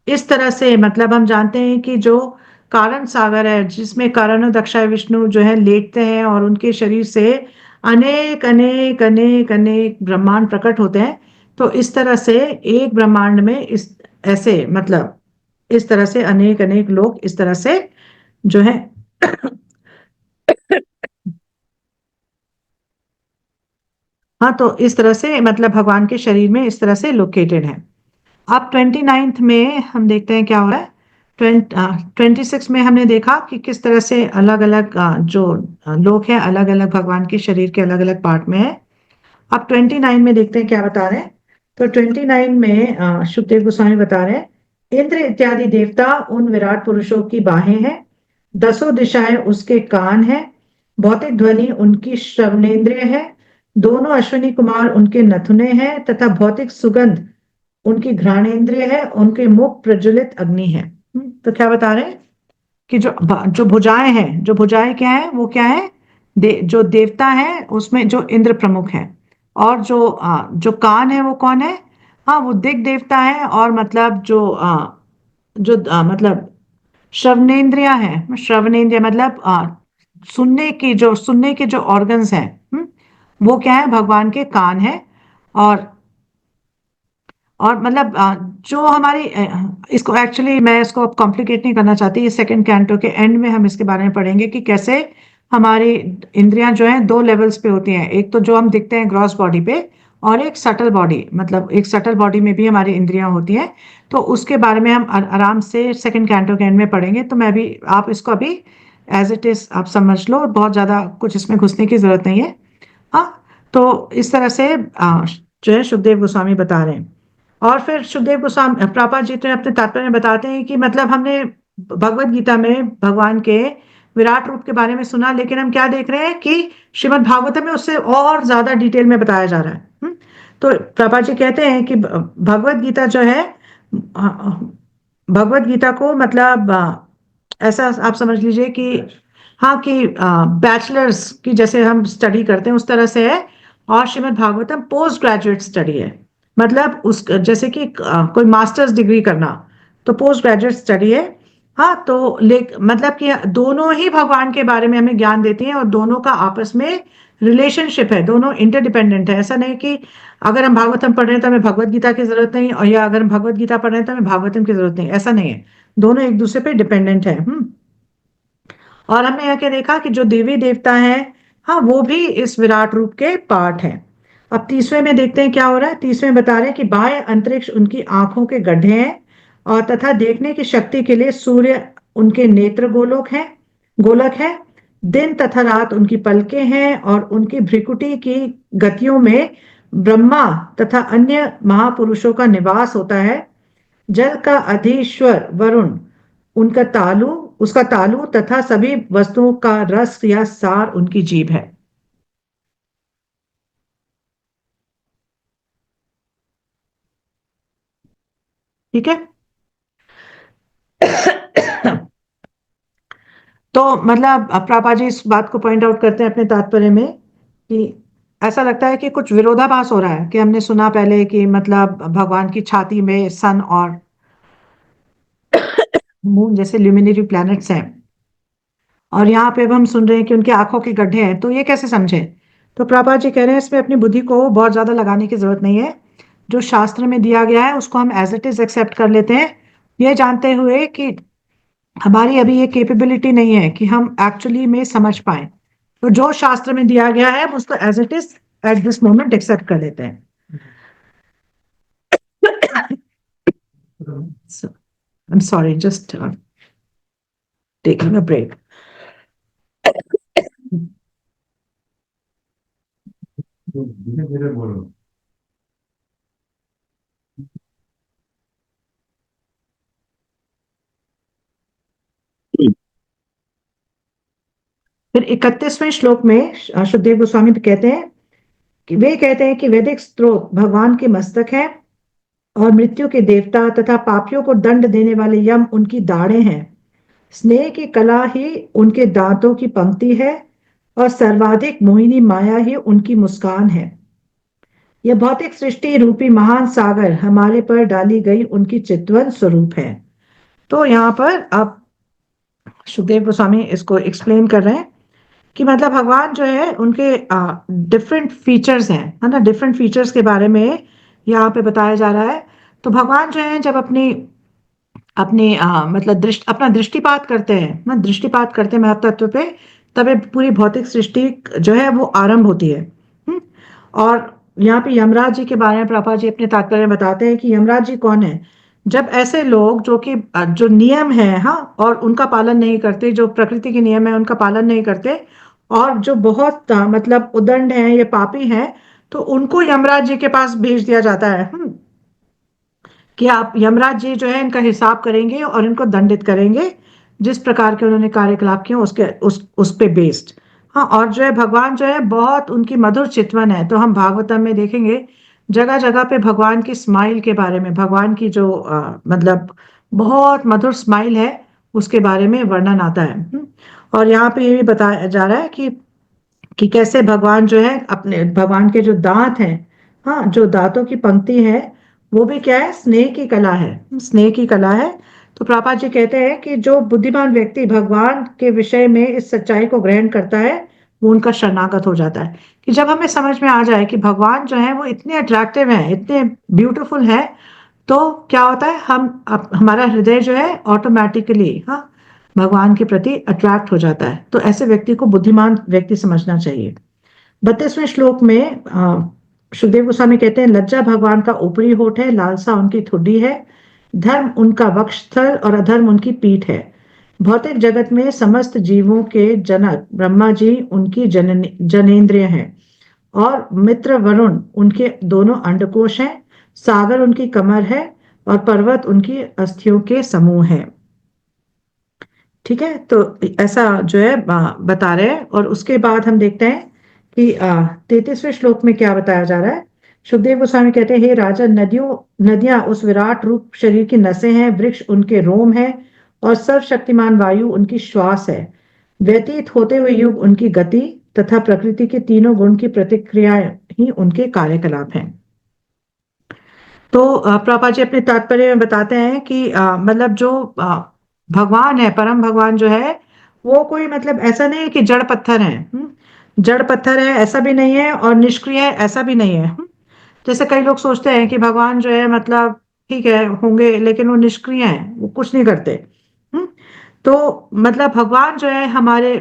[SPEAKER 1] इस तरह से, मतलब हम जानते हैं कि जो कारण सागर है, जिसमें कारण दक्षाय विष्णु जो है लेटते हैं, और उनके शरीर से अनेक अनेक अनेक अनेक ब्रह्मांड प्रकट होते हैं। तो इस तरह से एक ब्रह्मांड में इस ऐसे मतलब इस तरह से अनेक अनेक लोग इस तरह से जो है हाँ, तो इस तरह से मतलब भगवान के शरीर में इस तरह से लोकेटेड है। अब 29th में हम देखते हैं क्या हो रहा है। 26 में हमने देखा कि किस तरह से अलग अलग जो लोग हैं, अलग अलग भगवान के शरीर के अलग अलग पार्ट में है। अब 29 में देखते हैं क्या बता रहे हैं। तो 29 में सुखदेव गोस्वामी बता रहे हैं, इंद्र इत्यादि देवता उन विराट पुरुषों की बाहें हैं, 10 दिशाएं उसके कान हैं, भौतिक ध्वनि उनकी श्रवणेंद्रिय है, दोनों अश्विनी कुमार उनके नथुने हैं, तथा भौतिक सुगंध उनकी घ्राणेंद्रिय है, उनके मुख प्रज्वलित अग्नि है। तो क्या बता रहे हैं कि जो भुजाएं हैं, जो भुजाएं क्या है, वो क्या है, जो देवता है उसमें जो इंद्र प्रमुख है। और जो कान है वो कौन है, हाँ वो दिग देवता है। और मतलब मतलब श्रवणेन्द्रिया है, श्रवणेन्द्रिय मतलब सुनने के जो ऑर्गन्स हैं, वो क्या है, भगवान के कान है। और मतलब जो हमारी इसको एक्चुअली मैं इसको अब कॉम्प्लिकेट नहीं करना चाहती, ये सेकंड कैंटो के एंड में हम इसके बारे में पढ़ेंगे कि कैसे हमारी इंद्रियां जो हैं 2 लेवल्स पे होती हैं। एक तो जो हम दिखते हैं ग्रॉस बॉडी पे, और एक सटल बॉडी, मतलब एक सटल बॉडी में भी हमारी इंद्रियां होती हैं। तो उसके बारे में हम आराम से सेकंड कैंटो के एंड में पढ़ेंगे। तो मैं भी, आप इसको अभी एज इट इज आप समझ लो, बहुत ज्यादा कुछ इसमें घुसने की जरूरत नहीं है। हाँ, तो इस तरह से जो है सुखदेव गोस्वामी बता रहे हैं। और फिर सुखदेव गोस्वामी प्रभुपाद जी तो अपने तात्पर्य में बताते हैं कि मतलब हमने भगवत गीता में भगवान के विराट रूप के बारे में सुना, लेकिन हम क्या देख रहे हैं कि श्रीमद् भागवतम में उससे और ज्यादा डिटेल में बताया जा रहा है। तो प्रभा जी कहते हैं कि भगवत गीता जो है, भगवत गीता को मतलब ऐसा आप समझ लीजिए कि हाँ कि बैचलर्स की जैसे हम स्टडी करते हैं उस तरह से है, और Shrimad Bhagavatam post graduate study है। मतलब उस जैसे कि कोई मास्टर्स डिग्री करना, तो पोस्ट ग्रेजुएट स्टडी है। हाँ, तो मतलब कि दोनों ही भगवान के बारे में हमें ज्ञान देती हैं, और दोनों का आपस में रिलेशनशिप है, दोनों इंटरडिपेंडेंट है। ऐसा नहीं कि अगर हम भागवतम पढ़ रहे हैं तो हमें भगवत गीता की जरूरत नहीं, और या अगर हम भगवत गीता पढ़ रहे हैं तो हमें भागवतम की जरूरत नहीं, ऐसा नहीं है। दोनों एक दूसरे पे डिपेंडेंट है। और हमने यह क्या देखा कि जो देवी देवता हैं, हाँ, वो भी इस विराट रूप के पार्ट हैं। अब तीसवें में देखते हैं क्या हो रहा है। तीसवें बता रहे हैं कि बाह्य अंतरिक्ष उनकी आंखों के गड्ढे हैं, और तथा देखने की शक्ति के लिए सूर्य उनके नेत्र गोलक है। दिन तथा रात उनकी पलकें हैं, और उनकी भ्रिकुटी की गतियों में ब्रह्मा तथा अन्य महापुरुषों का निवास होता है। जल का अधीश्वर वरुण उनका तालु उसका तालु तथा सभी वस्तुओं का रस या सार उनकी जीभ है। ठीक है। तो मतलब प्रभा जी इस बात को पॉइंट आउट करते हैं अपने तात्पर्य में कि ऐसा लगता है कि कुछ विरोधाभास हो रहा है, कि हमने सुना पहले कि मतलब भगवान की छाती में सन और मून जैसे ल्यूमिनरी प्लैनेट्स हैं, और यहाँ पे अब हम सुन रहे हैं कि उनकी आंखों के गड्ढे हैं। तो ये कैसे समझे? तो प्रभा जी कह रहे हैं इसमें अपनी बुद्धि को बहुत ज्यादा लगाने की जरूरत नहीं है। जो शास्त्र में दिया गया है उसको हम एज इट इज एक्सेप्ट कर लेते हैं, ये जानते हुए कि हमारी अभी ये कैपेबिलिटी नहीं है कि हम एक्चुअली में समझ पाए। तो जो शास्त्र में दिया गया है हम उसको as it is at this moment accept कर लेते हैं। So, I'm sorry, just taking a break. धीरे धीरे बोलो। फिर 31वें श्लोक में सुखदेव गोस्वामी कहते हैं कि वे कहते हैं कि वैदिक स्त्रोत भगवान के मस्तक है, और मृत्यु के देवता तथा पापियों को दंड देने वाले यम उनकी दाढ़ें हैं। स्नेह की कला ही उनके दांतों की पंक्ति है, और सर्वाधिक मोहिनी माया ही उनकी मुस्कान है। यह भौतिक सृष्टि रूपी महान सागर हमारे पर डाली गई उनकी चितवन स्वरूप है। तो यहाँ पर अब सुखदेव गोस्वामी इसको एक्सप्लेन कर रहे हैं कि मतलब भगवान जो है उनके डिफरेंट फीचर्स हैं, है ना, डिफरेंट फीचर्स के बारे में यहाँ पे बताया जा रहा है। तो भगवान जो है जब अपनी अपने मतलब अपना दृष्टिपात करते हैं ना, दृष्टिपात करते हैं महत्व तत्व पे, तब ये पूरी भौतिक सृष्टि जो है वो आरंभ होती है। और यहाँ पे यमराज जी के बारे में प्रभा जी अपने तात्पर्य में बताते हैं कि यमराज जी कौन है। जब ऐसे लोग जो कि जो नियम है, हाँ, और उनका पालन नहीं करते, जो प्रकृति के नियम है उनका पालन नहीं करते, और जो बहुत मतलब उदंड हैं, ये पापी हैं, तो उनको यमराज जी के पास भेज दिया जाता है। कि आप यमराज जी जो है इनका हिसाब करेंगे और इनको दंडित करेंगे, जिस प्रकार के उन्होंने कार्यकलाप किए उसके उस पे बेस्ड। हाँ, और जो है भगवान जो है बहुत उनकी मधुर चितवन है। तो हम भागवतम में देखेंगे जगह जगह पे भगवान की स्माइल के बारे में, भगवान की जो मतलब बहुत मधुर स्माइल है उसके बारे में वर्णन आता है। और यहाँ पे ये भी बताया जा रहा है कि कैसे भगवान जो है अपने भगवान के जो दांत हैं, हाँ, जो दांतों की पंक्ति है, वो भी क्या है, स्नेह की कला है, स्नेह की कला है। तो प्रभा जी कहते हैं कि जो बुद्धिमान व्यक्ति भगवान के विषय में इस सच्चाई को ग्रहण करता है वो उनका शरणागत हो जाता है। कि जब हमें समझ में आ जाए कि भगवान जो है वो इतने अट्रैक्टिव हैं, इतने ब्यूटीफुल है, तो क्या होता है, हमारा हृदय जो है ऑटोमेटिकली, हाँ, भगवान के प्रति अट्रैक्ट हो जाता है। तो ऐसे व्यक्ति को बुद्धिमान व्यक्ति समझना चाहिए। 32वें श्लोक में सुखदेव गोस्वामी कहते हैं, लज्जा भगवान का ऊपरी होठ है, लालसा उनकी ठुड्डी है, धर्म उनका वक्षस्थल और अधर्म उनकी पीठ है। भौतिक जगत में समस्त जीवों के जनक ब्रह्मा जी उनकी जनेंद्रिय हैं, और मित्र वरुण उनके दोनों अंडकोश हैं, सागर उनकी कमर है, और पर्वत उनकी अस्थियों के समूह है। ठीक है, तो ऐसा जो है बता रहे हैं। और उसके बाद हम देखते हैं कि 33वें श्लोक में क्या बताया जा रहा है। सुखदेव गोस्वामी कहते हैं, हे राजा, नदियां उस विराट रूप शरीर की नसें हैं, वृक्ष उनके रोम है, और सर्वशक्तिमान वायु उनकी श्वास है। व्यतीत होते हुए युग उनकी गति, तथा प्रकृति के तीनों गुण की प्रतिक्रियाएं ही उनके कार्यकलाप हैं। तो प्रभुपाद जी अपने तात्पर्य में बताते हैं कि मतलब जो भगवान है, परम भगवान जो है, वो कोई मतलब ऐसा नहीं है कि जड़ पत्थर है। जड़ पत्थर है ऐसा भी नहीं है, और निष्क्रिय है ऐसा भी नहीं है। जैसे कई लोग सोचते हैं कि भगवान जो है मतलब ठीक है होंगे, लेकिन वो निष्क्रिय हैं, वो कुछ नहीं करते। हम्म, तो मतलब भगवान जो है हमारे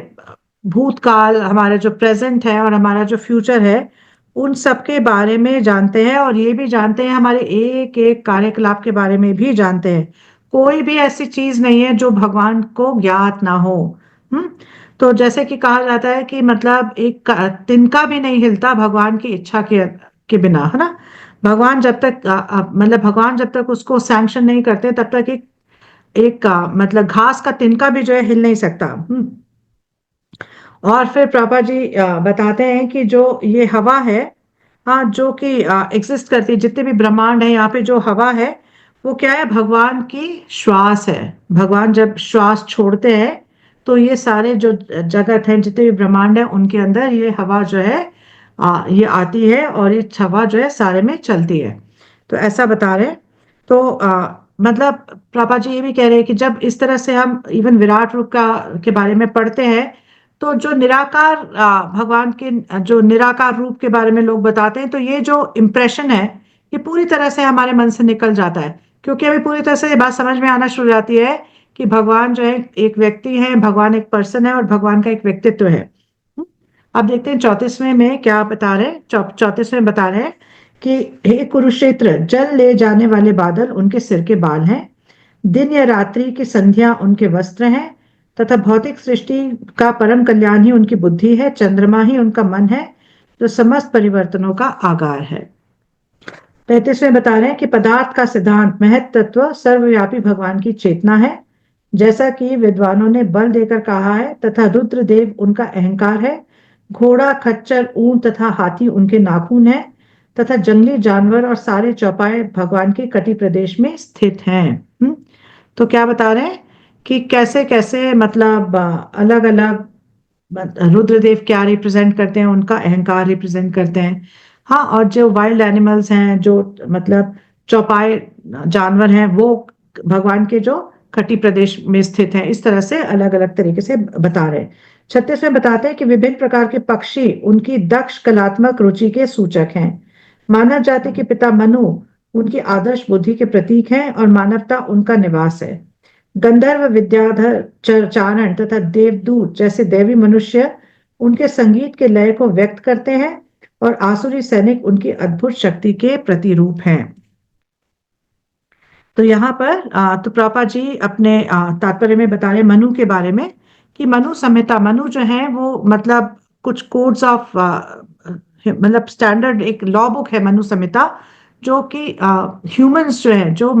[SPEAKER 1] भूतकाल, हमारे जो प्रेजेंट है और हमारा जो फ्यूचर है, उन सब के बारे में जानते हैं, और ये भी जानते हैं हमारे एक एक कार्यकलाप के बारे में भी जानते हैं। कोई भी ऐसी चीज नहीं है जो भगवान को ज्ञात ना हो। हम्म तो जैसे कि कहा जाता है कि मतलब एक तिनका भी नहीं हिलता भगवान की इच्छा के बिना, है ना। भगवान जब तक मतलब भगवान जब तक उसको सैंक्शन नहीं करते, तब तक एक एक मतलब घास का तिनका भी जो है हिल नहीं सकता। और फिर प्रभा जी बताते हैं कि जो ये हवा है, हाँ, जो कि एग्जिस्ट करती है, जितने भी ब्रह्मांड है यहाँ पे, जो हवा है वो क्या है, भगवान की श्वास है। भगवान जब श्वास छोड़ते हैं तो ये सारे जो जगत है, जितने भी ब्रह्मांड है, उनके अंदर ये हवा जो है ये आती है, और ये हवा जो है सारे में चलती है। तो ऐसा बता रहे हैं। तो मतलब प्रभा जी ये भी कह रहे हैं कि जब इस तरह से हम इवन विराट रूप का के बारे में पढ़ते हैं, तो जो निराकार भगवान के जो निराकार रूप के बारे में लोग बताते हैं, तो ये जो इम्प्रेशन है, ये पूरी तरह से हमारे मन से निकल जाता है, क्योंकि हमें पूरी तरह से ये बात समझ में आना शुरू हो जाती है कि भगवान जो है एक व्यक्ति है, भगवान एक पर्सन है, और भगवान का एक व्यक्तित्व है। अब देखते हैं 34वें में क्या बता रहे हैं। 34वें बता रहे हैं कि हे कुरुक्षेत्र, जल ले जाने वाले बादल उनके सिर के बाल हैं, दिन या रात्रि की संध्या उनके वस्त्र हैं, तथा भौतिक सृष्टि का परम कल्याण ही उनकी बुद्धि है, चंद्रमा ही उनका मन है, जो समस्त परिवर्तनों का आगार है। 35वें बता रहे हैं कि पदार्थ का सिद्धांत महत तत्व सर्वव्यापी भगवान की चेतना है, जैसा कि विद्वानों ने बल देकर कहा है, तथा रुद्रदेव उनका अहंकार है। घोड़ा, खच्चर, ऊंट तथा हाथी उनके नाखून है, तथा जंगली जानवर और सारे चौपाए भगवान के कटि प्रदेश में स्थित हैं। तो क्या बता रहे हैं कि कैसे कैसे मतलब अलग अलग रुद्रदेव क्या रिप्रेजेंट करते हैं, उनका अहंकार रिप्रेजेंट करते हैं। हाँ, और जो वाइल्ड एनिमल्स हैं, जो मतलब चौपाए जानवर हैं, वो भगवान के जो खटी प्रदेश में स्थित हैं। इस तरह से अलग अलग तरीके से बता रहे हैं। 36वें बताते हैं कि विभिन्न प्रकार के पक्षी उनकी दक्ष कलात्मक रुचि के सूचक हैं। मानव जाति के पिता मनु उनकी आदर्श बुद्धि के प्रतीक हैं, और मानवता उनका निवास है। गंधर्व, विद्याधर, चारण तथा देवदूत जैसे देवी मनुष्य उनके संगीत के लय को व्यक्त करते हैं, और आसुरी सैनिक उनकी अद्भुत शक्ति के प्रतिरूप हैं। तो यहाँ पर तो प्रभा जी अपने तात्पर्य में बता रहे हैं मनु के बारे में, कि मनु संहिता, मनु जो है वो मतलब कुछ कोड्स ऑफ मतलब स्टैंडर्ड एक लॉ बुक है मनु संहिता, जो कि ह्यूमंस जो है, जो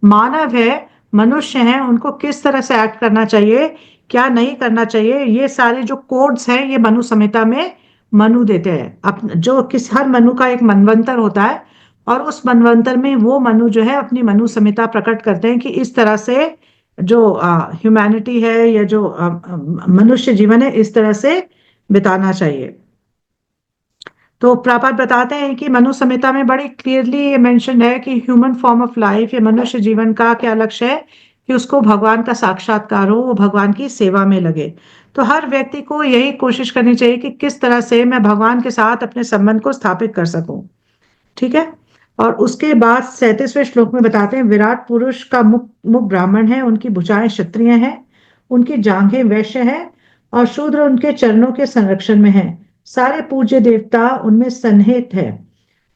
[SPEAKER 1] मानव है, मनुष्य हैं, उनको किस तरह से एक्ट करना चाहिए, क्या नहीं करना चाहिए, ये सारे जो कोड्स हैं ये मनु संहिता में मनु देते हैं। जो किस हर मनु का एक मनवंतर होता है, और उस मनवंतर में वो मनु जो है अपनी मनु संहिता प्रकट करते हैं कि इस तरह से जो ह्यूमैनिटी है, या जो मनुष्य जीवन है, इस तरह से बिताना चाहिए। तो प्रपात बताते हैं कि मनु संहिता में बड़ी क्लियरली ये मेंशन है कि ह्यूमन फॉर्म ऑफ लाइफ या मनुष्य जीवन का क्या लक्ष्य है, कि उसको भगवान का साक्षात्कार हो, वो भगवान की सेवा में लगे। तो हर व्यक्ति को यही कोशिश करनी चाहिए कि किस तरह से मैं भगवान के साथ अपने संबंध को स्थापित कर सकूं। ठीक है। और उसके बाद 37वें श्लोक में बताते हैं, विराट पुरुष का मुख मुख ब्राह्मण है, उनकी भुजाएं क्षत्रिय हैं, उनकी जांघें वैश्य है, और शूद्र उनके चरणों के संरक्षण में है। सारे पूज्य देवता उनमें सन्निहित है,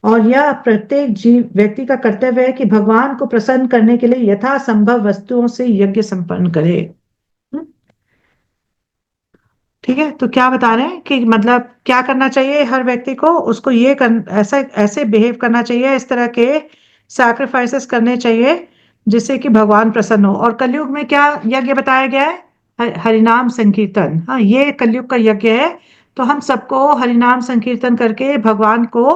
[SPEAKER 1] और यह प्रत्येक जीव व्यक्ति का कर्तव्य है कि भगवान को प्रसन्न करने के लिए यथासंभव वस्तुओं से यज्ञ संपन्न करे। हम्म, ठीक है। तो क्या बता रहे हैं कि मतलब क्या करना चाहिए हर व्यक्ति को, उसको ऐसा ऐसे बिहेव करना चाहिए, इस तरह के सैक्रिफाइसेस करने चाहिए जिससे कि भगवान प्रसन्न हो। और कलयुग में क्या यज्ञ बताया गया है, हरिनाम संकीर्तन, हाँ ये कलयुग का यज्ञ है। तो हम सबको हरिनाम संकीर्तन करके भगवान को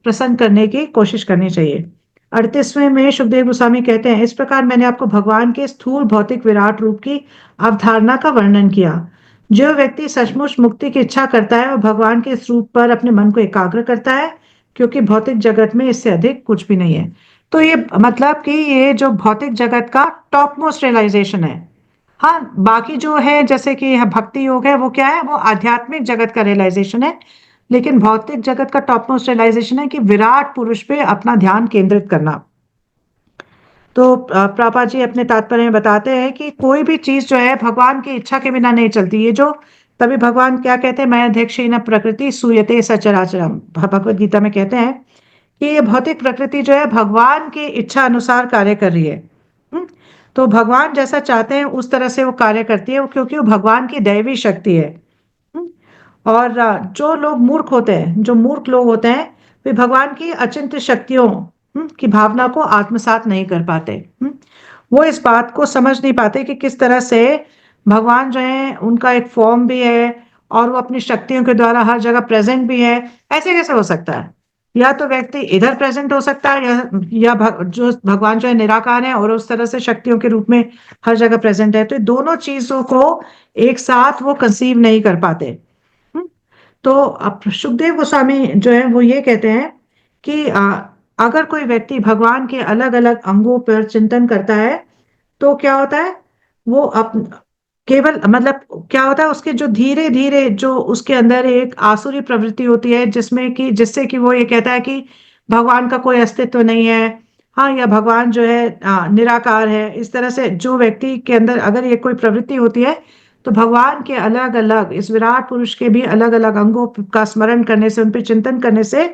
[SPEAKER 1] प्रसन्न करने की कोशिश करनी चाहिए। 38वें में सुखदेव गोस्वामी कहते हैं, इस प्रकार मैंने आपको भगवान के स्थूल भौतिक विराट रूप की अवधारणा का वर्णन किया। जो व्यक्ति सचमुच मुक्ति की इच्छा करता है, वह भगवान के इस रूप पर अपने मन को एकाग्र करता है, क्योंकि भौतिक जगत में इससे अधिक कुछ भी नहीं है। तो ये मतलब कि ये जो भौतिक जगत का टॉप मोस्ट रियलाइजेशन है। हाँ, बाकी जो है जैसे कि भक्ति योग है, वो क्या है, वो आध्यात्मिक जगत का रियलाइजेशन है। लेकिन भौतिक जगत का टॉप मोस्ट रियलाइजेशन है कि विराट पुरुष पे अपना ध्यान केंद्रित करना। तो प्रभुपाद जी अपने तात्पर्य में बताते हैं कि कोई भी चीज जो है भगवान की इच्छा के बिना नहीं चलती। ये जो तभी भगवान क्या कहते हैं, मैं अध्यक्ष न प्रकृति सूयते सचराचरम, भगवत गीता में कहते हैं कि ये भौतिक प्रकृति जो है भगवान की इच्छा अनुसार कार्य कर रही है। हम्म, तो भगवान जैसा चाहते हैं उस तरह से वो कार्य करती है, क्योंकि वो भगवान की दैवी शक्ति है। हम्म, और जो लोग मूर्ख होते हैं, जो मूर्ख लोग होते हैं, वे भगवान की अचिंत्य शक्तियों की भावना को आत्मसात नहीं कर पाते। वो इस बात को समझ नहीं पाते कि किस तरह से भगवान जो है उनका एक फॉर्म भी है और वो अपनी शक्तियों के द्वारा हर जगह प्रेजेंट भी है। ऐसे कैसे हो सकता है? या तो व्यक्ति इधर प्रेजेंट हो सकता है, जो भगवान जो है निराकार है और उस तरह से शक्तियों के रूप में हर जगह प्रेजेंट है। तो ये दोनों चीजों को एक साथ वो कंसीव नहीं कर पाते। हम्म, तो अब सुखदेव गोस्वामी जो है वो ये कहते हैं कि अगर कोई व्यक्ति भगवान के अलग अलग अंगों पर चिंतन करता है, तो क्या होता है, वो अप केवल मतलब क्या होता है, उसके जो धीरे धीरे जो उसके अंदर एक आसुरी प्रवृत्ति होती है, जिसमें कि जिससे कि वो ये कहता है कि भगवान का कोई अस्तित्व नहीं है। हाँ, या भगवान जो है निराकार है। इस तरह से जो व्यक्ति के अंदर अगर ये कोई प्रवृत्ति होती है, तो भगवान के अलग अलग इस विराट पुरुष के भी अलग अलग अंगों का स्मरण करने से, उन पर चिंतन करने से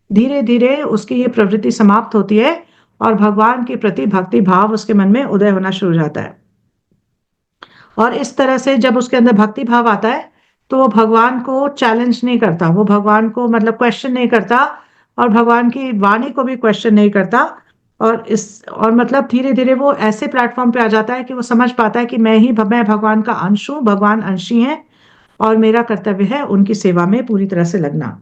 [SPEAKER 1] धीरे धीरे उसकी ये प्रवृत्ति समाप्त होती है और भगवान के प्रति भक्ति भाव उसके मन में उदय होना शुरू हो जाता है। और इस तरह से जब उसके अंदर भक्ति भाव आता है, तो वो भगवान को चैलेंज नहीं करता, वो भगवान को मतलब क्वेश्चन नहीं करता, और भगवान की वाणी को भी क्वेश्चन नहीं करता। और मतलब धीरे धीरे वो ऐसे प्लेटफॉर्म पे आ जाता है कि वो समझ पाता है कि मैं भगवान का अंश हूँ, भगवान अंशी हैं, और मेरा कर्तव्य है उनकी सेवा में पूरी तरह से लगना।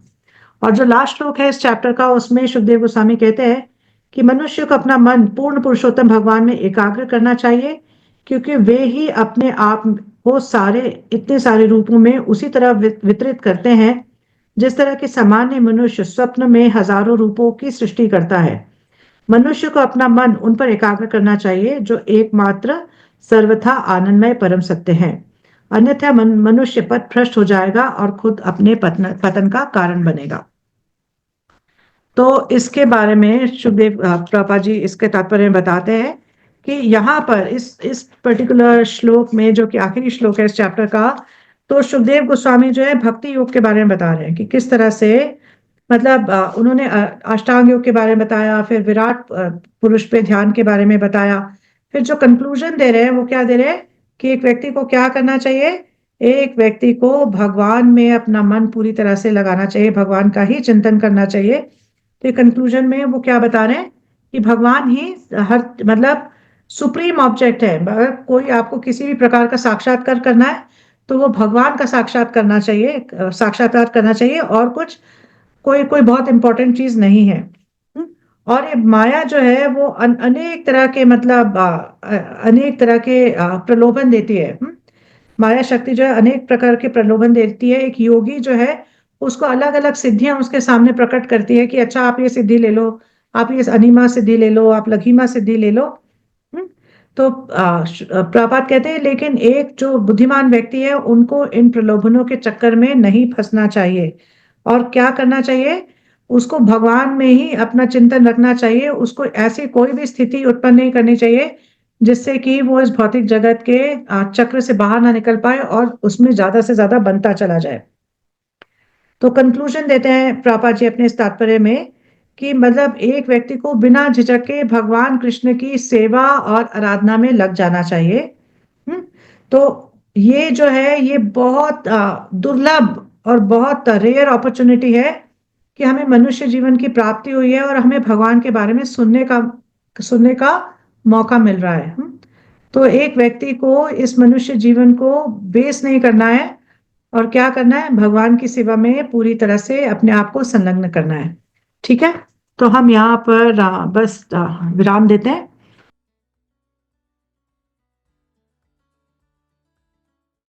[SPEAKER 1] और जो लास्ट श्लोक है इस चैप्टर का, उसमें सुखदेव गोस्वामी कहते हैं कि मनुष्य को अपना मन पूर्ण पुरुषोत्तम भगवान में एकाग्र करना चाहिए, क्योंकि वे ही अपने आप को सारे इतने सारे रूपों में उसी तरह वितरित करते हैं, जिस तरह के सामान्य मनुष्य स्वप्न में हजारों रूपों की सृष्टि करता है। मनुष्य को अपना मन उन पर एकाग्र करना चाहिए जो एकमात्र सर्वथा आनंदमय परम सत्य हैं। अन्यथा मनुष्य पथ भ्रष्ट हो जाएगा और खुद अपने पतन का कारण बनेगा। तो इसके बारे में सुखदेव प्रभा जी इसके तात्पर्य में बताते हैं कि यहाँ पर इस पर्टिकुलर श्लोक में, जो कि आखिरी श्लोक है इस चैप्टर का, तो सुखदेव गोस्वामी जो है भक्ति योग के बारे में बता रहे हैं कि किस तरह से मतलब उन्होंने अष्टांग योग के बारे में बताया, फिर विराट पुरुष पे ध्यान के बारे में बताया। फिर जो कंक्लूजन दे रहे हैं वो क्या दे रहे हैं कि एक व्यक्ति को क्या करना चाहिए, एक व्यक्ति को भगवान में अपना मन पूरी तरह से लगाना चाहिए, भगवान का ही चिंतन करना चाहिए। तो कंक्लूजन में वो क्या बता रहे हैं कि भगवान ही हर मतलब सुप्रीम ऑब्जेक्ट है। अगर कोई आपको किसी भी प्रकार का साक्षात्कार करना है, तो वो भगवान का साक्षात्कार करना चाहिए, और कुछ कोई कोई बहुत इंपॉर्टेंट चीज नहीं है। और ये माया जो है वो अनेक तरह के मतलब अनेक तरह के प्रलोभन देती है। माया शक्ति जो है अनेक प्रकार के प्रलोभन देती है। एक योगी जो है उसको अलग अलग सिद्धियां उसके सामने प्रकट करती है कि अच्छा आप ये सिद्धि ले लो, आप ये अनिमा सिद्धि ले लो, आप लघिमा सिद्धि ले लो। हम्म, तो प्रभात कहते हैं लेकिन एक जो बुद्धिमान व्यक्ति है उनको इन प्रलोभनों के चक्कर में नहीं फंसना चाहिए। और क्या करना चाहिए, उसको भगवान में ही अपना चिंतन रखना चाहिए। उसको ऐसी कोई भी स्थिति उत्पन्न नहीं करनी चाहिए जिससे कि वो इस भौतिक जगत के चक्र से बाहर ना निकल पाए और उसमें ज्यादा से ज्यादा बनता चला जाए। तो कंक्लूजन देते हैं प्रभा जी अपने इस तात्पर्य में कि मतलब एक व्यक्ति को बिना झिझक के भगवान कृष्ण की सेवा और आराधना में लग जाना चाहिए। हम्म, तो ये जो है ये बहुत दुर्लभ और बहुत रेयर अपॉर्चुनिटी है कि हमें मनुष्य जीवन की प्राप्ति हुई है और हमें भगवान के बारे में सुनने का मौका मिल रहा है। तो एक व्यक्ति को इस मनुष्य जीवन को वेस्ट नहीं करना है, और क्या करना है, भगवान की सेवा में पूरी तरह से अपने आप को संलग्न करना है। ठीक है, तो हम यहाँ पर बस विराम देते हैं।